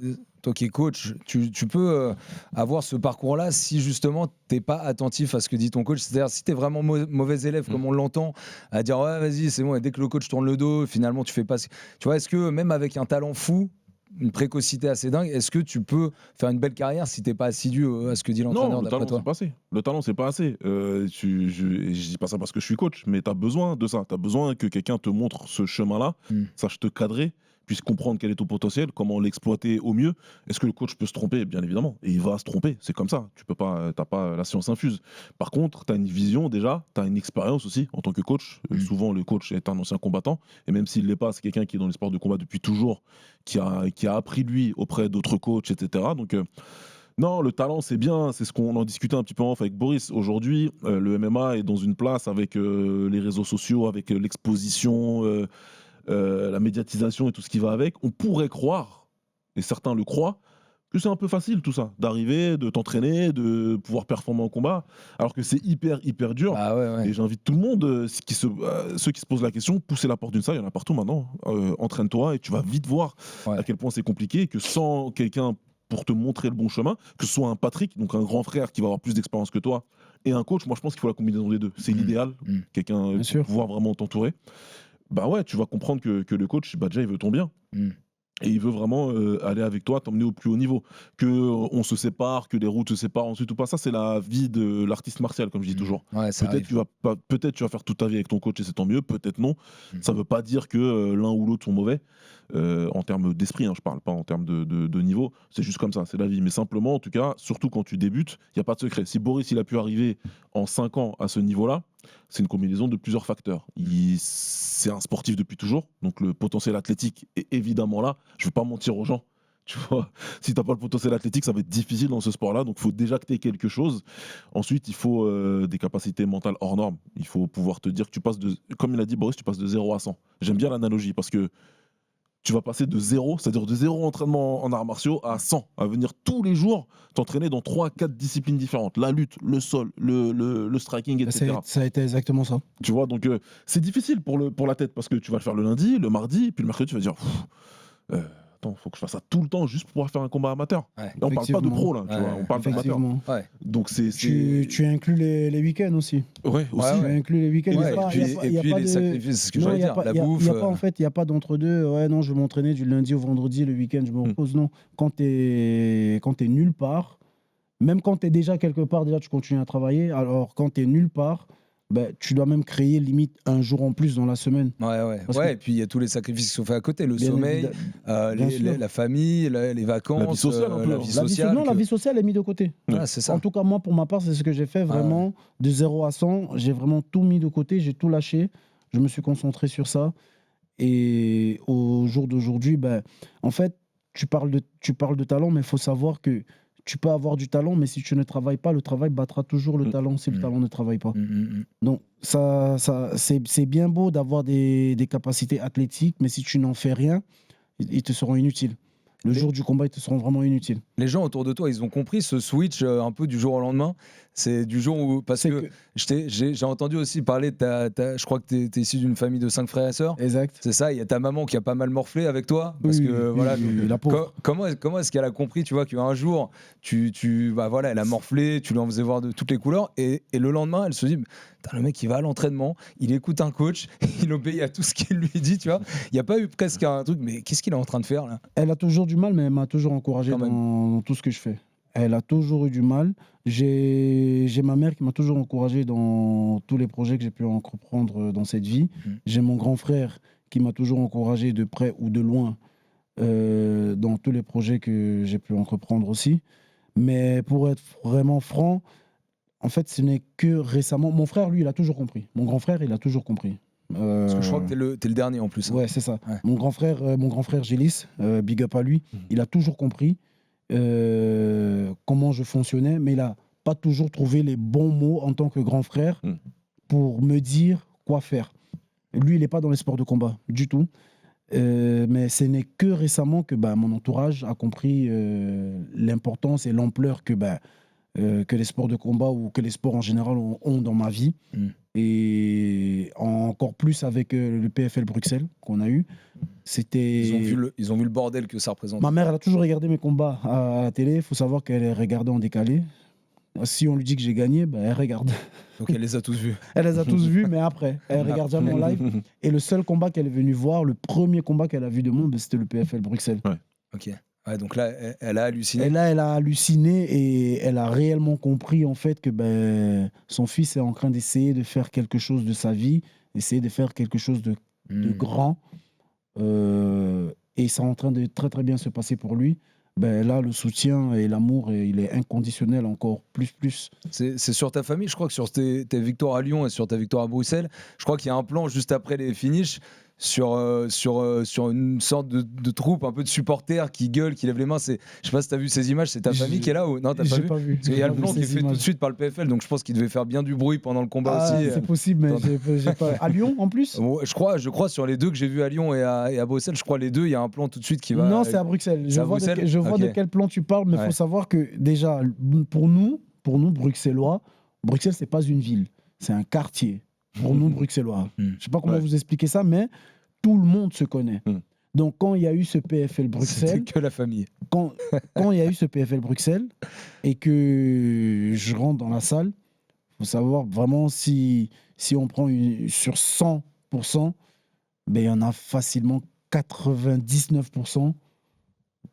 qui es coach, tu peux avoir ce parcours-là si justement tu n'es pas attentif à ce que dit ton coach. C'est-à-dire si tu es vraiment mauvais élève, comme on l'entend, à dire ouais, vas-y, c'est bon, et dès que le coach tourne le dos, finalement, tu fais pas. Tu vois, est-ce que même avec un talent fou, une précocité assez dingue, est-ce que tu peux faire une belle carrière si tu n'es pas assidu à ce que dit l'entraîneur d'après toi? Le talent, c'est pas assez. Je dis pas ça parce que je suis coach, mais tu as besoin de ça. Tu as besoin que quelqu'un te montre ce chemin-là, sache te cadrer, puisse comprendre quel est ton potentiel, comment l'exploiter au mieux. Est-ce que le coach peut se tromper? Bien évidemment. Et il va se tromper. C'est comme ça. Tu n'as pas la science infuse. Par contre, tu as une vision déjà, tu as une expérience aussi en tant que coach. Souvent, le coach est un ancien combattant. Et même s'il ne l'est pas, c'est quelqu'un qui est dans les sports de combat depuis toujours, qui a appris lui auprès d'autres coachs, etc. Donc, non, le talent, c'est bien. C'est ce qu'on en discutait un petit peu en off avec Boris. Aujourd'hui, le MMA est dans une place avec les réseaux sociaux, avec l'exposition, la médiatisation et tout ce qui va avec. On pourrait croire, et certains le croient, que c'est un peu facile tout ça, d'arriver, de t'entraîner, de pouvoir performer en combat, alors que c'est hyper dur. Et j'invite tout le monde, ceux qui se posent la question, pousser la porte d'une salle, il y en a partout maintenant. Entraîne-toi et tu vas vite voir à quel point c'est compliqué, que sans quelqu'un pour te montrer le bon chemin, que ce soit un Patrick, donc un grand frère qui va avoir plus d'expérience que toi, et un coach, moi je pense qu'il faut la combinaison des deux. C'est l'idéal, quelqu'un pour pouvoir vraiment t'entourer. Tu vas comprendre que le coach, déjà, il veut ton bien. Et il veut vraiment aller avec toi, t'emmener au plus haut niveau. Qu'on se sépare, que les routes se séparent ensuite ou pas, ça c'est la vie de l'artiste martial, comme je dis toujours. Peut-être tu vas faire toute ta vie avec ton coach et c'est tant mieux, peut-être non. Ça veut pas dire que l'un ou l'autre sont mauvais, en termes d'esprit, je parle pas en termes de niveau. C'est juste comme ça, c'est la vie. Mais simplement, en tout cas, surtout quand tu débutes, il n'y a pas de secret. Si Boris il a pu arriver en 5 ans à ce niveau-là, c'est une combinaison de plusieurs facteurs. C'est un sportif depuis toujours, donc le potentiel athlétique est évidemment là. Je ne vais pas mentir aux gens. Tu vois, si tu n'as pas le potentiel athlétique, ça va être difficile dans ce sport-là. Donc, il faut déjà que tu aies quelque chose. Ensuite, il faut des capacités mentales hors normes. Il faut pouvoir te dire que tu passes comme il a dit Boris, tu passes de 0 à 100. J'aime bien l'analogie parce que tu vas passer de 0, c'est-à-dire de 0 entraînement en arts martiaux à 100, à venir tous les jours t'entraîner dans 3-4 disciplines différentes. La lutte, le sol, le striking, etc. Ça a été exactement ça. Tu vois, donc c'est difficile pour la tête parce que tu vas le faire le lundi, le mardi, puis le mercredi, tu vas dire attends, faut que je fasse ça tout le temps juste pour pouvoir faire un combat amateur. Là, on parle pas de pro, là, tu vois, on parle d'amateur. Donc tu inclus les week-ends aussi. Ouais, aussi. Tu inclus les week-ends. Et puis les sacrifices, c'est ce que j'allais dire, la bouffe. Il n'y a pas d'entre-deux. Ouais, non, je vais m'entraîner du lundi au vendredi, le week-end, je me repose. Non, quand tu es nulle part, même quand tu es déjà quelque part, déjà tu continues à travailler. Alors quand tu es nulle part, tu dois même créer limite un jour en plus dans la semaine. Et puis il y a tous les sacrifices qui sont faits à côté, le sommeil, la famille, les vacances, la vie sociale. La vie sociale est mise de côté. C'est ça. En tout cas, moi, pour ma part, c'est ce que j'ai fait vraiment de 0 à 100. J'ai vraiment tout mis de côté, j'ai tout lâché. Je me suis concentré sur ça. Et au jour d'aujourd'hui, en fait, tu parles de talent, mais il faut savoir que tu peux avoir du talent, mais si tu ne travailles pas, le travail battra toujours le talent si le talent ne travaille pas. Donc, c'est bien beau d'avoir des capacités athlétiques, mais si tu n'en fais rien, ils te seront inutiles. Le jour du combat, ils te seront vraiment inutiles. Les gens autour de toi, ils ont compris ce switch un peu du jour au lendemain. C'est du jour où... Parce que j'ai entendu aussi parler je crois que tu es issu d'une famille de 5 frères et sœurs. Exact. C'est ça, il y a ta maman qui a pas mal morflé avec toi. Parce la pauvre. Comment est-ce qu'elle a compris, tu vois, qu'un jour, elle a morflé, tu lui en faisais voir de toutes les couleurs, et le lendemain, elle se dit, le mec, il va à l'entraînement, il écoute un coach, il obéit à tout ce qu'il lui dit, tu vois. Il n'y a pas eu presque un truc, mais qu'est-ce qu'il est en train de faire, là? Elle a toujours du mal, mais elle m'a toujours encouragé dans tout ce que je fais. Elle a toujours eu du mal. J'ai ma mère qui m'a toujours encouragé dans tous les projets que j'ai pu entreprendre dans cette vie. J'ai mon grand frère qui m'a toujours encouragé de près ou de loin dans tous les projets que j'ai pu entreprendre aussi. Mais pour être vraiment franc, En fait, ce n'est que récemment. Mon frère, lui, il a toujours compris. Mon grand frère, il a toujours compris. Parce que je crois que t'es le dernier en plus. Hein. Ouais, c'est ça. Ouais. Mon grand frère Gélis, big up à lui, il a toujours compris comment je fonctionnais, mais il n'a pas toujours trouvé les bons mots en tant que grand frère pour me dire quoi faire. Lui, il n'est pas dans les sports de combat du tout. Mais ce n'est que récemment que mon entourage a compris l'importance et l'ampleur que les sports de combat ou que les sports en général ont dans ma vie. Et encore plus avec le PFL Bruxelles qu'on a eu. C'était... Ils ont vu le bordel que ça représente. Ma mère, elle a toujours regardé mes combats à la télé. Il faut savoir qu'elle les regardait en décalé. Si on lui dit que j'ai gagné, elle regarde. Donc elle les a tous vus. Elle les a tous vus, mais après, elle regarde jamais en live. Et le seul combat qu'elle est venue voir, le premier combat qu'elle a vu de moi, c'était le PFL Bruxelles. Ouais. Ok. Ouais, donc là, elle a halluciné. Et là, elle a halluciné et elle a réellement compris en fait que son fils est en train d'essayer de faire quelque chose de sa vie, essayer de faire quelque chose de grand. Et c'est en train de très très bien se passer pour lui. Là, le soutien et l'amour, il est inconditionnel encore plus. C'est sur ta famille, je crois que sur tes victoires à Lyon et sur ta victoire à Bruxelles, je crois qu'il y a un plan juste après les finishes sur une sorte de troupe, un peu de supporters qui gueulent, qui lèvent les mains. Je sais pas si tu as vu ces images, c'est ta famille qui est là ou non, t'as pas vu? Parce qu'il y a le plan qui est fait tout de suite par le PFL, donc je pense qu'il devait faire bien du bruit pendant le combat aussi. C'est possible, mais j'ai pas... À Lyon en plus? Je crois sur les deux que j'ai vus à Lyon et à Bruxelles, je crois les deux, il y a un plan tout de suite qui va... Non, c'est à Bruxelles. Je vois de quel plan tu parles, mais il faut savoir que déjà, pour nous Bruxellois, Bruxelles, c'est pas une ville, c'est un quartier. Pour nous, Bruxellois. Je sais pas comment vous expliquer ça, mais tout le monde se connaît. Donc, quand il y a eu ce PFL Bruxelles... C'était que la famille. Quand il y a eu ce PFL Bruxelles et que je rentre dans la salle, il faut savoir vraiment si on prend sur 100%, il y en a facilement 99%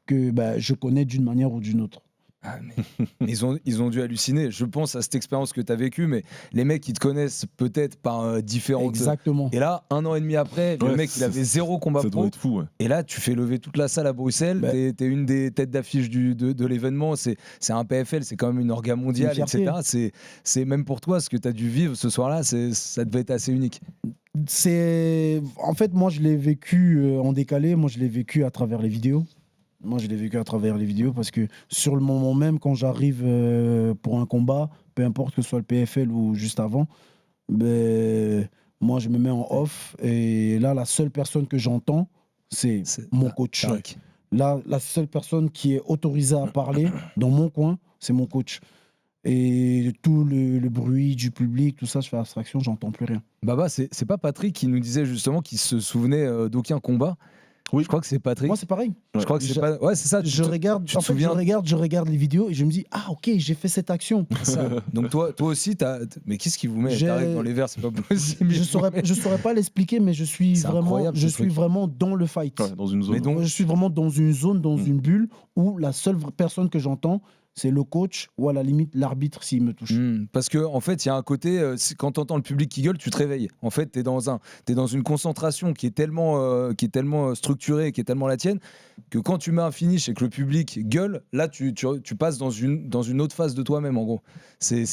que je connais d'une manière ou d'une autre. Ah, mais ils ont dû halluciner. Je pense à cette expérience que tu as vécue, mais les mecs, ils te connaissent peut-être par différentes... Exactement. Et là, 1 an et demi après, le mec, il avait 0 combat ça pro. doit être fou, ouais. Et là, tu fais lever toute la salle à Bruxelles. T'es une des têtes d'affiche de l'événement. C'est un PFL, c'est quand même une orga mondiale, etc. C'est même pour toi, ce que tu as dû vivre ce soir-là, ça devait être assez unique. En fait, moi, je l'ai vécu en décalé. Moi, je l'ai vécu à travers les vidéos. Parce que sur le moment même, quand j'arrive pour un combat, peu importe que ce soit le PFL ou juste avant, moi, je me mets en off. Et là, la seule personne que j'entends, c'est mon coach. Là, la seule personne qui est autorisée à parler dans mon coin, c'est mon coach. Et tout le bruit du public, tout ça, je fais abstraction, j'entends plus rien. Baba, c'est pas Patrick qui nous disait justement qu'il se souvenait d'aucun combat? Oui, je crois que c'est Patrick. Moi, c'est pareil. Je crois que c'est pas. Ouais, c'est ça. Je regarde les vidéos et je me dis ok, j'ai fait cette action. Ça. Donc toi aussi, mais qu'est-ce qui vous met dans les verres? C'est pas possible. Je saurais pas l'expliquer, mais je suis vraiment dans le fight. Ouais, dans une zone. Mais donc, je suis vraiment dans une zone, dans une bulle où la seule personne que j'entends, c'est le coach ou à la limite l'arbitre s'il me touche. Parce que en fait, il y a un côté, quand tu entends le public qui gueule, tu te réveilles. En fait, tu es dans une concentration qui est tellement structurée, qui est tellement la tienne, que quand tu mets un finish et que le public gueule, là, tu passes dans une autre phase de toi-même, en gros. C'est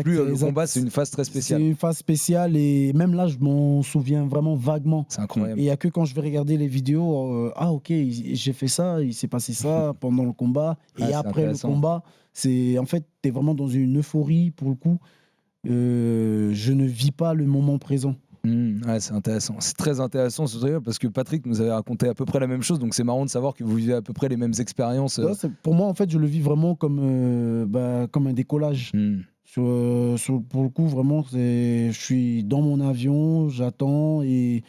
plus le combat, c'est une phase très spéciale. C'est une phase spéciale et même là, je m'en souviens vraiment vaguement. C'est incroyable. Et il n'y a que quand je vais regarder les vidéos, ok, j'ai fait ça, il s'est passé ça pendant le combat et après le combat. En fait, tu es vraiment dans une euphorie pour le coup. Je ne vis pas le moment présent. Ouais, c'est intéressant. C'est très intéressant ce truc parce que Patrick nous avait raconté à peu près la même chose. Donc c'est marrant de savoir que vous vivez à peu près les mêmes expériences. Ouais, pour moi, en fait, je le vis vraiment comme un décollage. Pour le coup, vraiment, je suis dans mon avion, j'attends et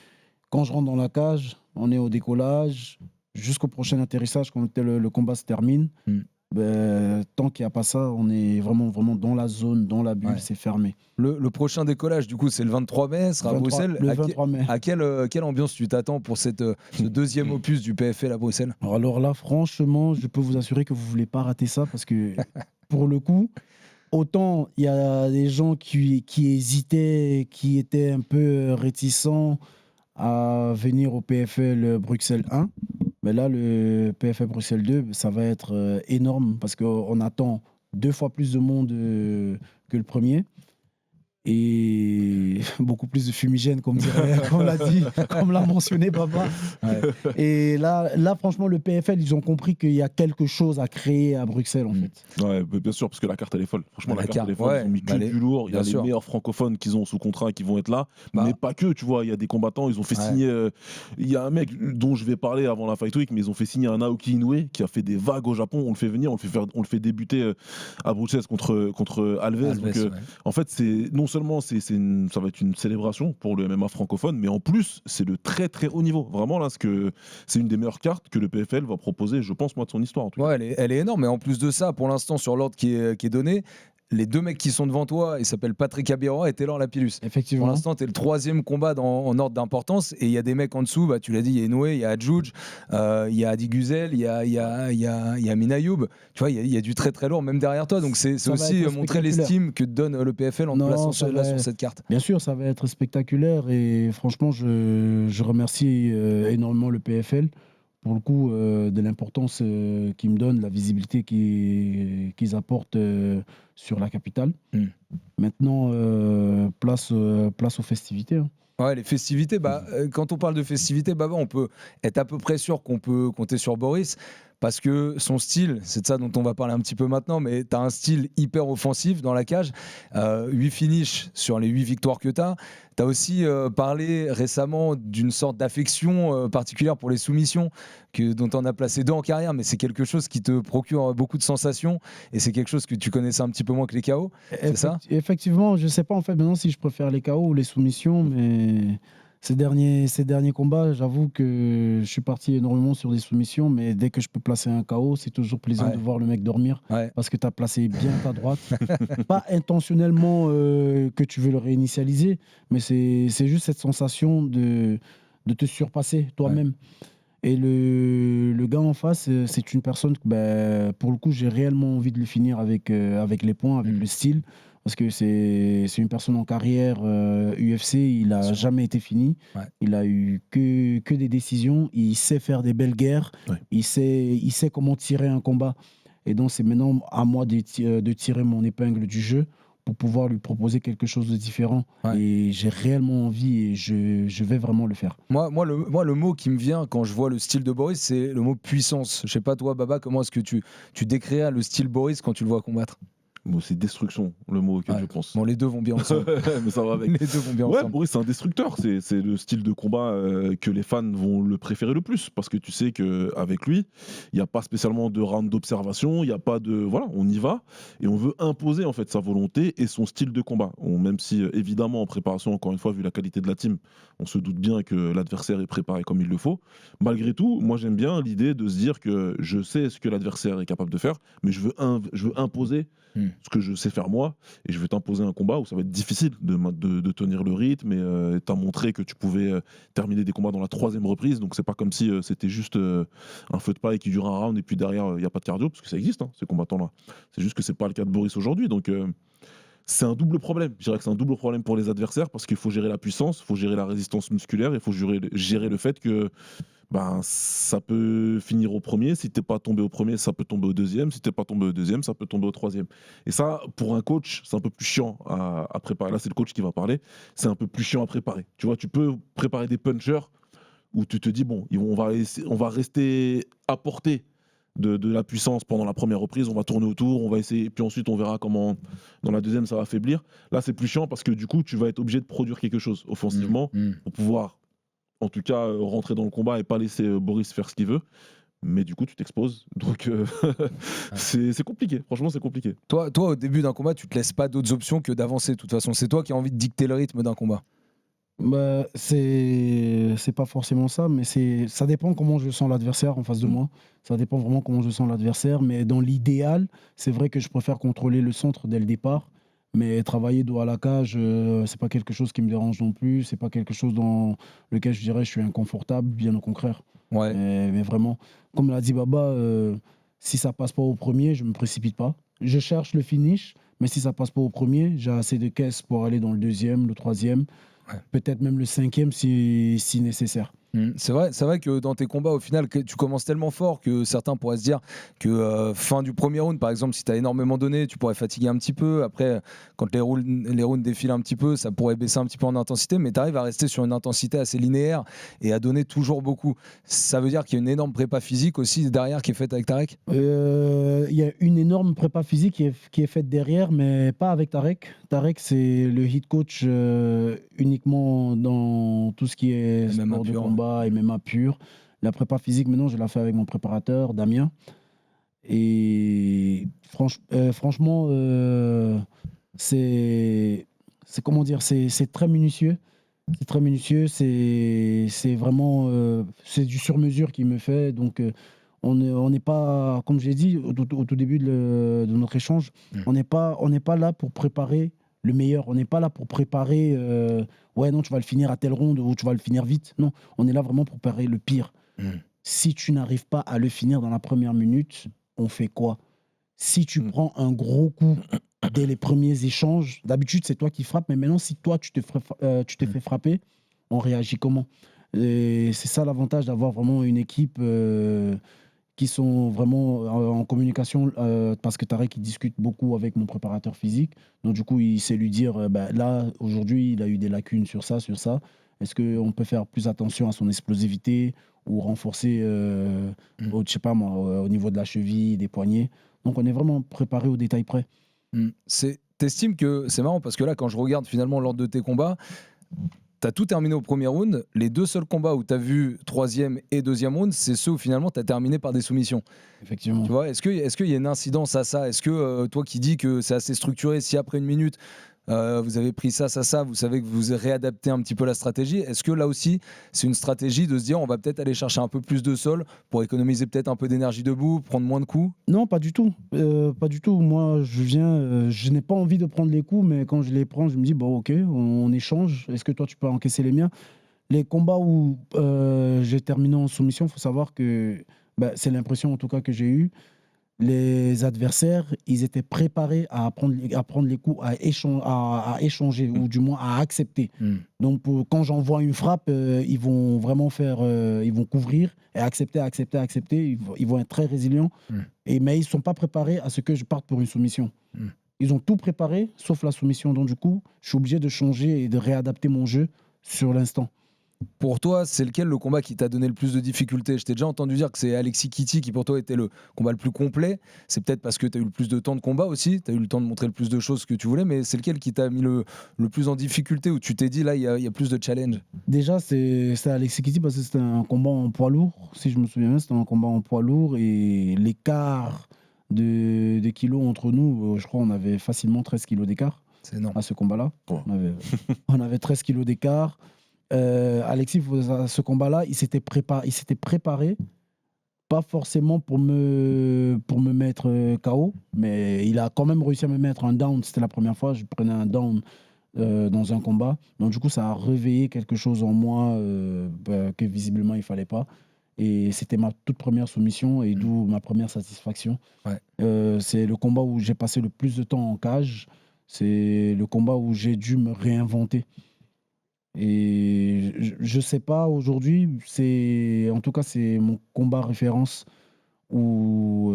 quand je rentre dans la cage, on est au décollage jusqu'au prochain atterrissage quand le combat se termine. Tant qu'il n'y a pas ça, on est vraiment dans la zone, dans la bulle, c'est fermé. Le prochain décollage, du coup, c'est le 23 mai, sera à Bruxelles. Le 23 mai. À quelle ambiance tu t'attends pour ce deuxième opus du PFL à Bruxelles? Alors là, franchement, je peux vous assurer que vous ne voulez pas rater ça parce que, pour le coup, autant il y a des gens qui hésitaient, qui étaient un peu réticents à venir au PFL Bruxelles 1. Mais là, le PFL Bruxelles 2, ça va être énorme parce qu'on attend 2 fois plus de monde que le premier. Et beaucoup plus de fumigène, comme l'a dit, comme l'a mentionné Baba. Ouais. Et là, franchement, le PFL, ils ont compris qu'il y a quelque chose à créer à Bruxelles, en fait. Ouais, bien sûr, parce que la carte, elle est folle. Franchement, la carte, elle est folle. ouais, Ils ont mis que du lourd. Il y a les meilleurs francophones qu'ils ont sous contrat qui vont être là. Mais pas que, tu vois. Il y a des combattants. Ils ont fait signer. Il y a un mec dont je vais parler avant la Fight Week, mais ils ont fait signer un Naoki Inoue qui a fait des vagues au Japon. On le fait venir, on le fait débuter à Bruxelles contre Alves. Donc, en fait, non seulement ça va être une célébration pour le MMA francophone, mais en plus, c'est le très très haut niveau. Vraiment, là, c'est une des meilleures cartes que le PFL va proposer, je pense, moi, de son histoire. En tout cas. Ouais, elle est énorme. Mais en plus de ça, pour l'instant, sur l'ordre qui est donné, les 2 mecs qui sont devant toi, ils s'appellent Patrick Abiroa et Taylor Lapillus. Effectivement. Pour l'instant, tu es le 3e combat en ordre d'importance. Et il y a des mecs en dessous, tu l'as dit, il y a Inoue, il y a Adjouj, il y a Adi Güzel, il y a Mina Youb. Tu vois, il y a du très très lourd même derrière toi. Donc c'est aussi montrer l'estime que donne le PFL en te plaçant sur cette carte. Bien sûr, ça va être spectaculaire. Et franchement, je remercie énormément le PFL. Pour le coup, de l'importance qu'ils me donnent, la visibilité qu'ils apportent sur la capitale. Maintenant, place aux festivités. Hein. Ouais, les festivités, quand on parle de festivités, on peut être à peu près sûr qu'on peut compter sur Boris. Parce que son style, c'est de ça dont on va parler un petit peu maintenant, mais tu as un style hyper offensif dans la cage. 8 finishes sur les 8 victoires que tu as. Tu as aussi parlé récemment d'une sorte d'affection particulière pour les soumissions, dont on a placé 2 en carrière, mais c'est quelque chose qui te procure beaucoup de sensations et c'est quelque chose que tu connaissais un petit peu moins que les KO. C'est ça ? Effectivement, je ne sais pas en fait maintenant si je préfère les KO ou les soumissions, mais ces derniers combats, j'avoue que je suis parti énormément sur des soumissions, mais dès que je peux placer un KO, c'est toujours plaisant de voir le mec dormir parce que tu as placé bien ta droite. Pas intentionnellement que tu veux le réinitialiser, mais c'est juste cette sensation de te surpasser toi-même. Et le gars en face, c'est une personne que, pour le coup, j'ai réellement envie de le finir avec les points, avec le style. Parce que c'est une personne en carrière UFC, il n'a jamais été fini. Il a eu que des décisions. Il sait faire des belles guerres. Il sait comment tirer un combat. Et donc, c'est maintenant à moi de tirer mon épingle du jeu pour pouvoir lui proposer quelque chose de différent. Et j'ai réellement envie et je vais vraiment le faire. Moi, le mot qui me vient quand je vois le style de Boris, c'est le mot puissance. Je sais pas, toi, Baba, comment est-ce que tu décrirais le style Boris quand tu le vois combattre ? Bon, c'est destruction, le mot auquel je pense. Bon, les deux vont bien ensemble. Mais ça va avec. Les deux vont bien ensemble. Boris, c'est un destructeur. C'est le style de combat que les fans vont le préférer le plus. Parce que tu sais qu'avec lui, il n'y a pas spécialement de round d'observation. Il n'y a pas de. Voilà, on y va. Et on veut imposer en fait sa volonté et son style de combat. Même si, évidemment, en préparation, encore une fois, vu la qualité de la team, on se doute bien que l'adversaire est préparé comme il le faut. Malgré tout, moi, j'aime bien l'idée de se dire que je sais ce que l'adversaire est capable de faire, mais je veux imposer ce que je sais faire moi, et je vais t'imposer un combat où ça va être difficile de tenir le rythme, et t'as montré que tu pouvais terminer des combats dans la 3e reprise, donc c'est pas comme si c'était juste un feu de paille qui dure un round et puis derrière il n'y a pas de cardio, parce que ça existe, ces combattants-là. C'est juste que c'est pas le cas de Boris aujourd'hui, donc c'est un double problème. Je dirais que c'est un double problème pour les adversaires, parce qu'il faut gérer la puissance, il faut gérer la résistance musculaire, il faut gérer le fait que ça peut finir au premier. Si t'es pas tombé au premier, ça peut tomber au deuxième. Si t'es pas tombé au deuxième, ça peut tomber au troisième. Et ça, pour un coach, c'est un peu plus chiant à préparer. Là, c'est le coach qui va parler. C'est un peu plus chiant à préparer. Tu vois, tu peux préparer des punchers où tu te dis, bon, on va rester à portée de la puissance pendant la première reprise, on va tourner autour, on va essayer, et puis ensuite on verra comment dans la deuxième ça va affaiblir. Là, c'est plus chiant parce que du coup, tu vas être obligé de produire quelque chose offensivement pour pouvoir en tout cas rentrer dans le combat et pas laisser Boris faire ce qu'il veut. Mais du coup, tu t'exposes. Donc, c'est compliqué. Franchement, c'est compliqué. Toi, au début d'un combat, tu te laisses pas d'autres options que d'avancer. De toute façon, c'est toi qui as envie de dicter le rythme d'un combat. C'est pas forcément ça, mais ça dépend comment je sens l'adversaire en face de moi. Ça dépend vraiment comment je sens l'adversaire. Mais dans l'idéal, c'est vrai que je préfère contrôler le centre dès le départ. Mais travailler dos à la cage, c'est pas quelque chose qui me dérange non plus. C'est pas quelque chose dans lequel je dirais je suis inconfortable, bien au contraire. Ouais. Mais vraiment, comme l'a dit Baba, si ça passe pas au premier, je me précipite pas. Je cherche le finish, mais si ça passe pas au premier, j'ai assez de caisses pour aller dans le deuxième, le troisième, peut-être même le cinquième si nécessaire. C'est vrai que dans tes combats, au final, tu commences tellement fort que certains pourraient se dire que fin du premier round, par exemple, si tu as énormément donné, tu pourrais fatiguer un petit peu. Après, quand les rounds défilent un petit peu, ça pourrait baisser un petit peu en intensité, mais tu arrives à rester sur une intensité assez linéaire et à donner toujours beaucoup. Ça veut dire qu'il y a une énorme prépa physique aussi derrière qui est faite avec Tarek. Il y a une énorme prépa physique qui est faite derrière, mais pas avec Tarek. Tarek, c'est le hit coach uniquement dans tout ce qui est MMA sport de pur, combat et MMA pur. La prépa physique, maintenant, je la fais avec mon préparateur, Damien. Et franchement, c'est comment dire, c'est très minutieux. C'est très minutieux, c'est vraiment c'est du sur-mesure qu'il me fait. Donc, on n'est pas, comme j'ai dit au tout début de notre échange, on n'est pas là pour préparer le meilleur. On n'est pas là pour préparer, ouais, non, tu vas le finir à telle ronde ou tu vas le finir vite. Non, on est là vraiment pour préparer le pire. Si tu n'arrives pas à le finir dans la première minute, on fait quoi? Si tu prends un gros coup dès les premiers échanges, d'habitude c'est toi qui frappes, mais maintenant si toi tu te fais frapper, on réagit comment? Et c'est ça l'avantage d'avoir vraiment une équipe qui sont vraiment en communication, parce que Tarek il discute beaucoup avec mon préparateur physique, donc du coup il sait lui dire là aujourd'hui il a eu des lacunes sur ça, est-ce qu'on peut faire plus attention à son explosivité ou renforcer je sais pas moi, au niveau de la cheville, des poignets. Donc on est vraiment préparé au détail près. T'estimes que c'est marrant parce que là, quand je regarde finalement l'ordre de tes combats, t'as tout terminé au premier round. Les deux seuls combats où t'as vu troisième et deuxième round, c'est ceux où finalement t'as terminé par des soumissions. Effectivement. Tu vois, est-ce qu'il y a une incidence à ça? Est-ce que toi qui dis que c'est assez structuré, si après une minute vous avez pris ça, vous savez que vous réadaptez un petit peu la stratégie, est-ce que là aussi c'est une stratégie de se dire on va peut-être aller chercher un peu plus de sol pour économiser peut-être un peu d'énergie debout, prendre moins de coups? Non, pas du tout. Pas du tout. Moi, je n'ai pas envie de prendre les coups, mais quand je les prends, je me dis, bon, ok, on échange. Est-ce que toi, tu peux encaisser les miens? Les combats où j'ai terminé en soumission, il faut savoir que c'est l'impression en tout cas que j'ai eue. Les adversaires, ils étaient préparés à prendre les coups, à échanger ou du moins à accepter. Donc, quand j'envoie une frappe, ils vont vraiment ils vont couvrir et accepter. Ils vont être très résilients. Mais ils ne sont pas préparés à ce que je parte pour une soumission. Ils ont tout préparé, sauf la soumission. Donc, du coup, je suis obligé de changer et de réadapter mon jeu sur l'instant. Pour toi, c'est lequel le combat qui t'a donné le plus de difficultés? Je t'ai déjà entendu dire que c'est Alexis Kitty qui pour toi était le combat le plus complet. C'est peut-être parce que tu as eu le plus de temps de combat aussi, tu as eu le temps de montrer le plus de choses que tu voulais, mais c'est lequel qui t'a mis le plus en difficulté, où tu t'es dit là il y a plus de challenge? Déjà, c'est Alexis Kitty parce que c'était un combat en poids lourd. Si je me souviens bien, c'était un combat en poids lourd et l'écart de kilos entre nous, je crois on avait facilement 13 kilos d'écart. C'est énorme. À ce combat-là. On avait 13 kilos d'écart. Alexis, à ce combat-là, il s'était préparé, pas forcément pour me mettre KO, mais il a quand même réussi à me mettre un down. C'était la première fois que je prenais un down dans un combat. Donc du coup, ça a réveillé quelque chose en moi que visiblement il fallait pas. Et c'était ma toute première soumission et d'où ma première satisfaction. C'est le combat où j'ai passé le plus de temps en cage. C'est le combat où j'ai dû me réinventer. Et je sais pas, aujourd'hui, en tout cas, c'est mon combat référence où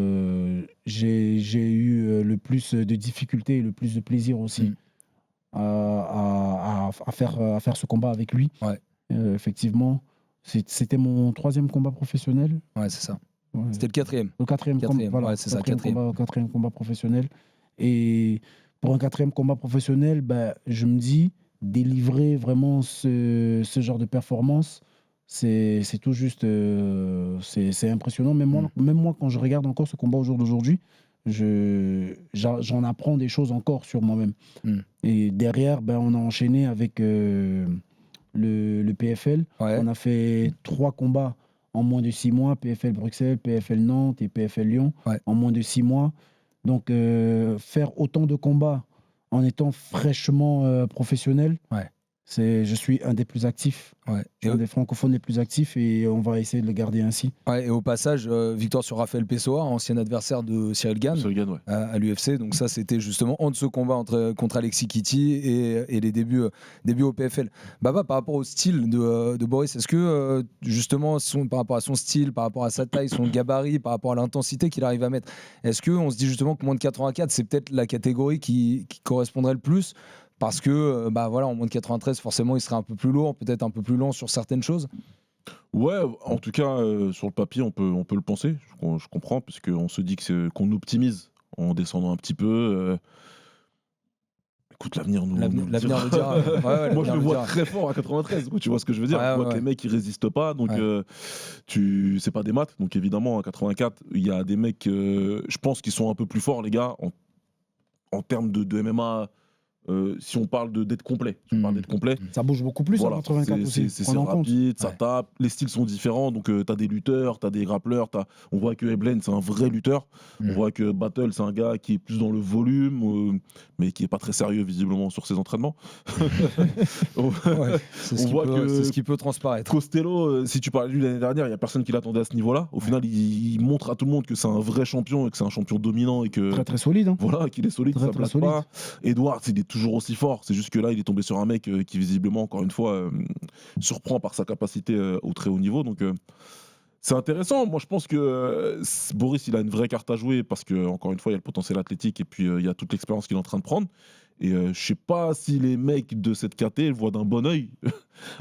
j'ai eu le plus de difficultés et le plus de plaisir aussi à faire ce combat avec lui. Effectivement, c'était mon 3e combat professionnel. Ouais, c'est ça. C'était le 4e. Le 4e voilà, c'est ça, 4e combat professionnel. Et pour un 4e combat professionnel, je me dis, délivrer vraiment ce genre de performance, c'est tout juste, c'est impressionnant. Même moi, quand je regarde encore ce combat au jour d'aujourd'hui, j'en apprends des choses encore sur moi-même. Et derrière, on a enchaîné avec le PFL. On a fait 3 combats en moins de 6 mois, PFL Bruxelles, PFL Nantes et PFL Lyon, en moins de 6 mois. Donc, faire autant de combats en étant fraîchement professionnel, Je suis un des plus actifs. Ouais. Je suis un des francophones les plus actifs et on va essayer de le garder ainsi. Ouais, et au passage, victoire sur Rafael Pessoa, ancien adversaire de Cyril Gane Ouais. à l'UFC. Donc ça, c'était justement entre ce combat contre Alexis Kitty et les débuts au PFL. Baba, par rapport au style de Boris, est-ce que justement, par rapport à son style, par rapport à sa taille, son gabarit, par rapport à l'intensité qu'il arrive à mettre, est-ce qu'on se dit justement que moins de 84, c'est peut-être la catégorie qui correspondrait le plus ? Parce que, voilà, en moins de 93, forcément, il serait un peu plus lourd, peut-être un peu plus lent sur certaines choses. Ouais, en tout cas, sur le papier, on peut le penser. Je comprends, puisqu'on se dit qu'on optimise en descendant un petit peu. Écoute, l'avenir nous L'avenir dira. nous dira. Ouais, Moi, je le vois dira. très fort à 93. Tu vois ce que je veux dire? Je vois que les mecs, ils résistent pas. Donc, c'est pas des maths. Donc, évidemment, à 84, il y a des mecs, je pense, qui sont un peu plus forts, les gars, en termes de MMA. Si on parle d'être complet, Ça bouge beaucoup plus voilà, en 84 aussi. c'est rapide, ça tape, les styles sont différents, donc t'as des lutteurs, t'as des grappleurs, on voit que Eblen c'est un vrai lutteur, on voit que Battle c'est un gars qui est plus dans le volume, mais qui est pas très sérieux visiblement sur ses entraînements. C'est ce qui peut transparaître. Costello, si tu parlais de lui l'année dernière, il y a personne qui l'attendait à ce niveau-là. Au final, il montre à tout le monde que c'est un vrai champion et que c'est un champion dominant et que très très solide. Hein. Voilà, qu'il est solide, ça blague pas. Edwards, il est toujours aussi fort. C'est juste que là, il est tombé sur un mec qui visiblement, encore une fois, surprend par sa capacité au très haut niveau. Donc, c'est intéressant. Moi, je pense que Boris, il a une vraie carte à jouer parce que, encore une fois, il y a le potentiel athlétique et puis il y a toute l'expérience qu'il est en train de prendre. Et je sais pas si les mecs de cette KT voient d'un bon œil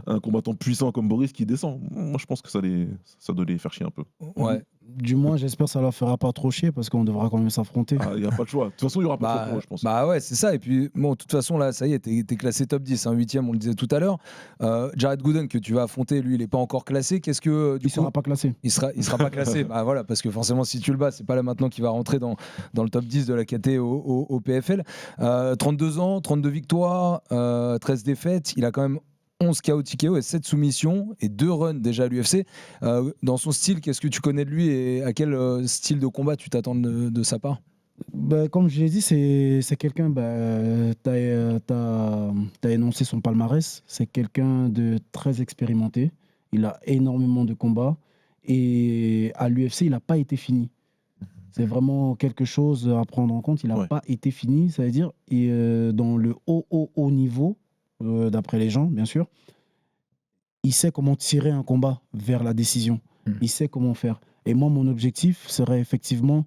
un combattant puissant comme Boris qui descend. Moi, je pense que ça doit les faire chier un peu. Ouais. Du moins, j'espère que ça leur fera pas trop chier parce qu'on devra quand même s'affronter. Il n'y a pas de choix. De toute façon, il n'y aura pas de choix, je pense. Bah ouais, c'est ça. Et puis, bon, de toute façon, là, ça y est, t'es classé top 10, 8e, on le disait tout à l'heure. Jared Gooden, que tu vas affronter, lui, il n'est pas encore classé. Qu'est-ce que. Il sera pas classé. Il sera pas classé. Bah voilà, parce que forcément, si tu le bats, c'est pas là maintenant qu'il va rentrer dans le top 10 de la KT au PFL. 32 ans, 32 victoires, 13 défaites. Il a quand même 11 KO TKO et 7 soumissions et 2 runs déjà à l'UFC. Dans son style, qu'est-ce que tu connais de lui et à quel style de combat tu t'attends de sa part? Comme je l'ai dit, c'est quelqu'un, t'as énoncé son palmarès, c'est quelqu'un de très expérimenté, il a énormément de combats et à l'UFC, il n'a pas été fini. C'est vraiment quelque chose à prendre en compte, il n'a pas été fini, ça veut dire, et dans le haut niveau, d'après les gens, bien sûr, il sait comment tirer un combat vers la décision. Il sait comment faire. Et moi, mon objectif serait effectivement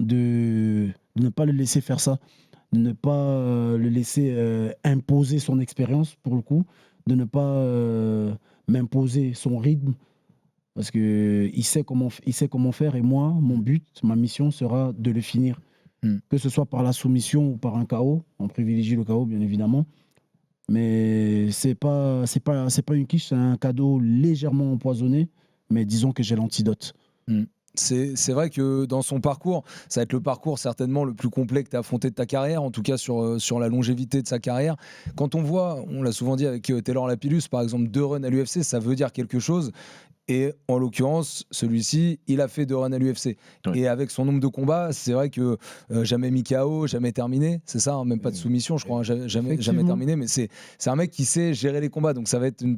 de ne pas le laisser faire ça, de ne pas le laisser imposer son expérience, pour le coup, de ne pas m'imposer son rythme, parce qu'il sait comment faire. Et moi, mon but, ma mission sera de le finir. Que ce soit par la soumission ou par un KO. On privilégie le KO, bien évidemment. Mais c'est pas une quiche, c'est un cadeau légèrement empoisonné, mais disons que j'ai l'antidote. C'est vrai que dans son parcours, ça va être le parcours certainement le plus complet que tu as affronté de ta carrière, en tout cas sur la longévité de sa carrière. Quand on voit, on l'a souvent dit avec Taylor Lapillus, par exemple, 2 runs à l'UFC, ça veut dire quelque chose. Et en l'occurrence, celui-ci, il a fait 2 runs à l'UFC. Ouais. Et avec son nombre de combats, c'est vrai que jamais mis KO, jamais terminé. C'est ça, hein, même pas de soumission, je crois, hein, jamais terminé. Mais c'est un mec qui sait gérer les combats. Donc ça va être un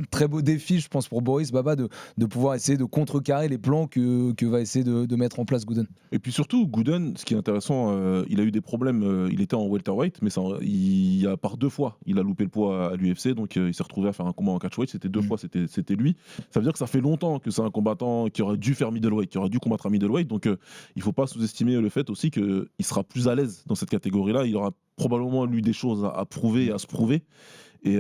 très beau défi, je pense, pour Boris Baba de pouvoir essayer de contrecarrer les plans que va essayer de mettre en place Gooden. Et puis surtout, Gooden, ce qui est intéressant, il a eu des problèmes. Il était en welterweight, mais il a par 2 fois, il a loupé le poids à l'UFC, donc il s'est retrouvé à faire un combat en catchweight. C'était 2 fois, c'était lui. Ça veut dire que ça fait longtemps que c'est un combattant qui aurait dû faire middleweight, qui aurait dû combattre à middleweight. Donc il ne faut pas sous-estimer le fait aussi qu'il sera plus à l'aise dans cette catégorie-là. Il aura probablement lui des choses à prouver et à se prouver. Et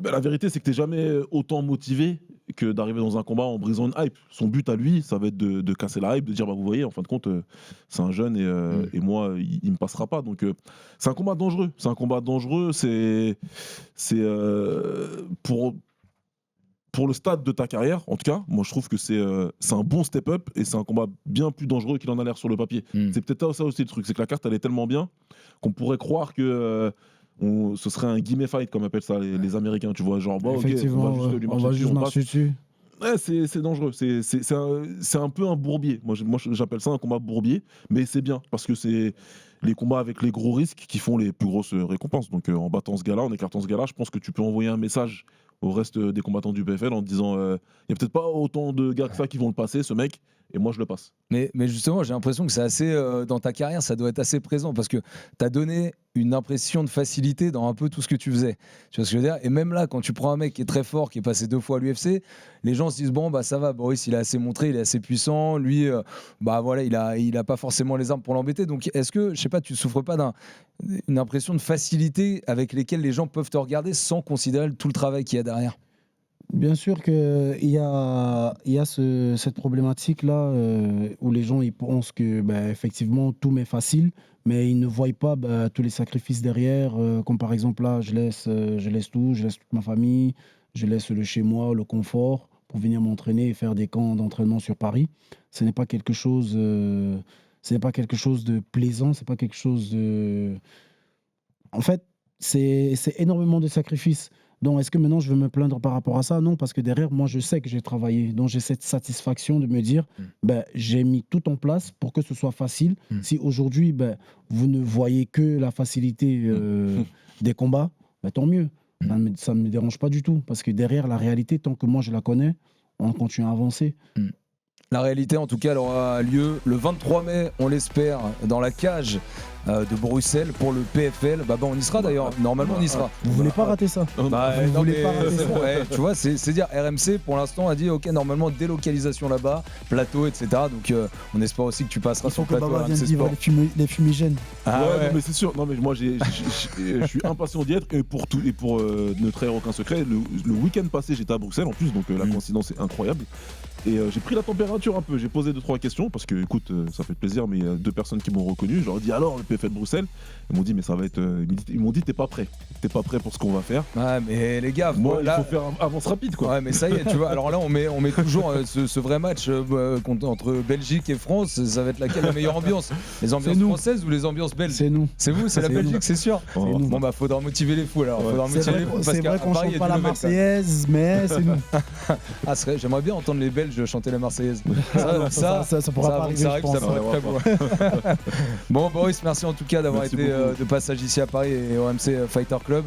la vérité, c'est que tu n'es jamais autant motivé que d'arriver dans un combat en brisant une hype. Son but à lui, ça va être de casser la hype, de dire, vous voyez, en fin de compte, c'est un jeune et moi, il ne me passera pas. Donc, c'est un combat dangereux. C'est pour le stade de ta carrière, en tout cas, moi, je trouve que c'est un bon step-up et c'est un combat bien plus dangereux qu'il en a l'air sur le papier. C'est peut-être ça aussi le truc, c'est que la carte, elle est tellement bien qu'on pourrait croire que... ce serait un guillemets fight comme appellent ça les Américains, tu vois, genre effectivement, on va juste lui marcher dessus. Ouais, c'est dangereux. C'est un peu un bourbier. Moi, j'appelle ça un combat bourbier, mais c'est bien parce que c'est les combats avec les gros risques qui font les plus grosses récompenses. Donc, en battant ce gars-là, en écartant ce gars-là, je pense que tu peux envoyer un message au reste des combattants du PFL en disant il y a peut-être pas autant de gars que ça qui vont le passer, ce mec, et moi je le passe. Mais justement, j'ai l'impression que c'est assez dans ta carrière, ça doit être assez présent parce que tu as donné une impression de facilité dans un peu tout ce que tu faisais. Tu vois ce que je veux dire? Et même là, quand tu prends un mec qui est très fort, qui est passé 2 fois à l'UFC, les gens se disent bon bah ça va, Boris il a assez montré, il est assez puissant, lui bah voilà, il a pas forcément les armes pour l'embêter. Donc est-ce que je sais pas, tu souffres pas d'une impression de facilité avec lesquelles les gens peuvent te regarder sans considérer tout le travail qu'il y a derrière? Bien sûr qu'il y a cette problématique-là où les gens ils pensent que effectivement tout m'est facile, mais ils ne voient pas tous les sacrifices derrière. Comme par exemple là, je laisse tout, je laisse toute ma famille, je laisse le chez moi, le confort pour venir m'entraîner et faire des camps d'entraînement sur Paris. Ce n'est pas quelque chose de plaisant, c'est pas quelque chose de... En fait, c'est énormément de sacrifices. Donc, est-ce que maintenant je veux me plaindre par rapport à ça? Non, parce que derrière, moi, je sais que j'ai travaillé. Donc, j'ai cette satisfaction de me dire, j'ai mis tout en place pour que ce soit facile. Si aujourd'hui, vous ne voyez que la facilité des combats, tant mieux. Ça ne me dérange pas du tout. Parce que derrière, la réalité, tant que moi, je la connais, on continue à avancer. La réalité, en tout cas, elle aura lieu le 23 mai, on l'espère, dans la cage de Bruxelles pour le PFL. On y sera d'ailleurs. Normalement, on y sera. Vous voulez pas rater ça? Vous voulez pas rater ça? Ouais, tu vois, c'est dire RMC pour l'instant a dit ok, normalement délocalisation là-bas, plateau, etc. Donc on espère aussi que tu passeras sur le plateau RMC Sport. Les fumigènes. Ouais, non, mais c'est sûr. Non, mais moi, je suis impatient d'y être et pour ne trahir aucun secret. Le week-end passé, j'étais à Bruxelles en plus, donc la coïncidence est incroyable. Et j'ai pris la température un peu, j'ai posé 2-3 questions parce que écoute, ça fait plaisir, mais il y a 2 personnes qui m'ont reconnu. Je leur ai dit alors le PFL de Bruxelles. Ils m'ont dit mais ça va être. Ils m'ont dit t'es pas prêt pour ce qu'on va faire. Ouais, mais les gars, moi il faut faire avance rapide quoi. Ouais, mais ça y est, tu vois. Alors là on met toujours ce vrai match entre Belgique et France. Ça va être la meilleure ambiance? Les ambiances françaises ou les ambiances belges? C'est nous. C'est vous, c'est la Belgique, c'est sûr. Bon bah faudra motiver les fous alors. Ouais. C'est vrai qu'on chante pas la Marseillaise, mais c'est nous. J'aimerais bien entendre les Belges chanter la Marseillaise. Ça pourra pas arriver, je pense. Ça pourrait être très beau. Bon, Boris, merci en tout cas d'avoir été de passage ici à Paris et au RMC Fighter Club.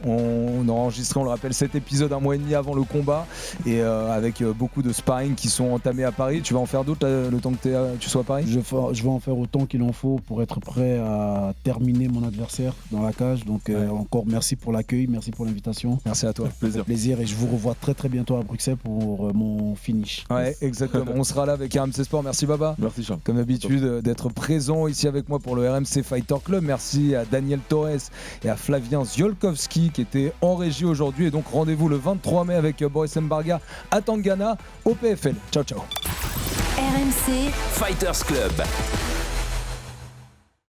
On a enregistré, on le rappelle, 7 épisodes 1 mois et demi avant le combat et avec beaucoup de sparring qui sont entamés à Paris. Tu vas en faire d'autres le temps que tu sois à Paris? Je vais en faire autant qu'il en faut pour être prêt à terminer mon adversaire dans la cage. Donc encore merci pour l'accueil, merci pour l'invitation. Merci à toi. Plaisir et je vous revois très très bientôt à Bruxelles pour mon finish. Ouais, exactement. On sera là avec RMC Sport. Merci Baba. Merci Charles. Comme d'habitude d'être présent ici avec moi pour le RMC Fighter Club. Merci à Daniel Torres et à Flavien Ziolkowski qui étaient en régie aujourd'hui. Et donc rendez-vous le 23 mai avec Boris Mbarga à Tangana au PFL. Ciao ciao. RMC Fighters Club.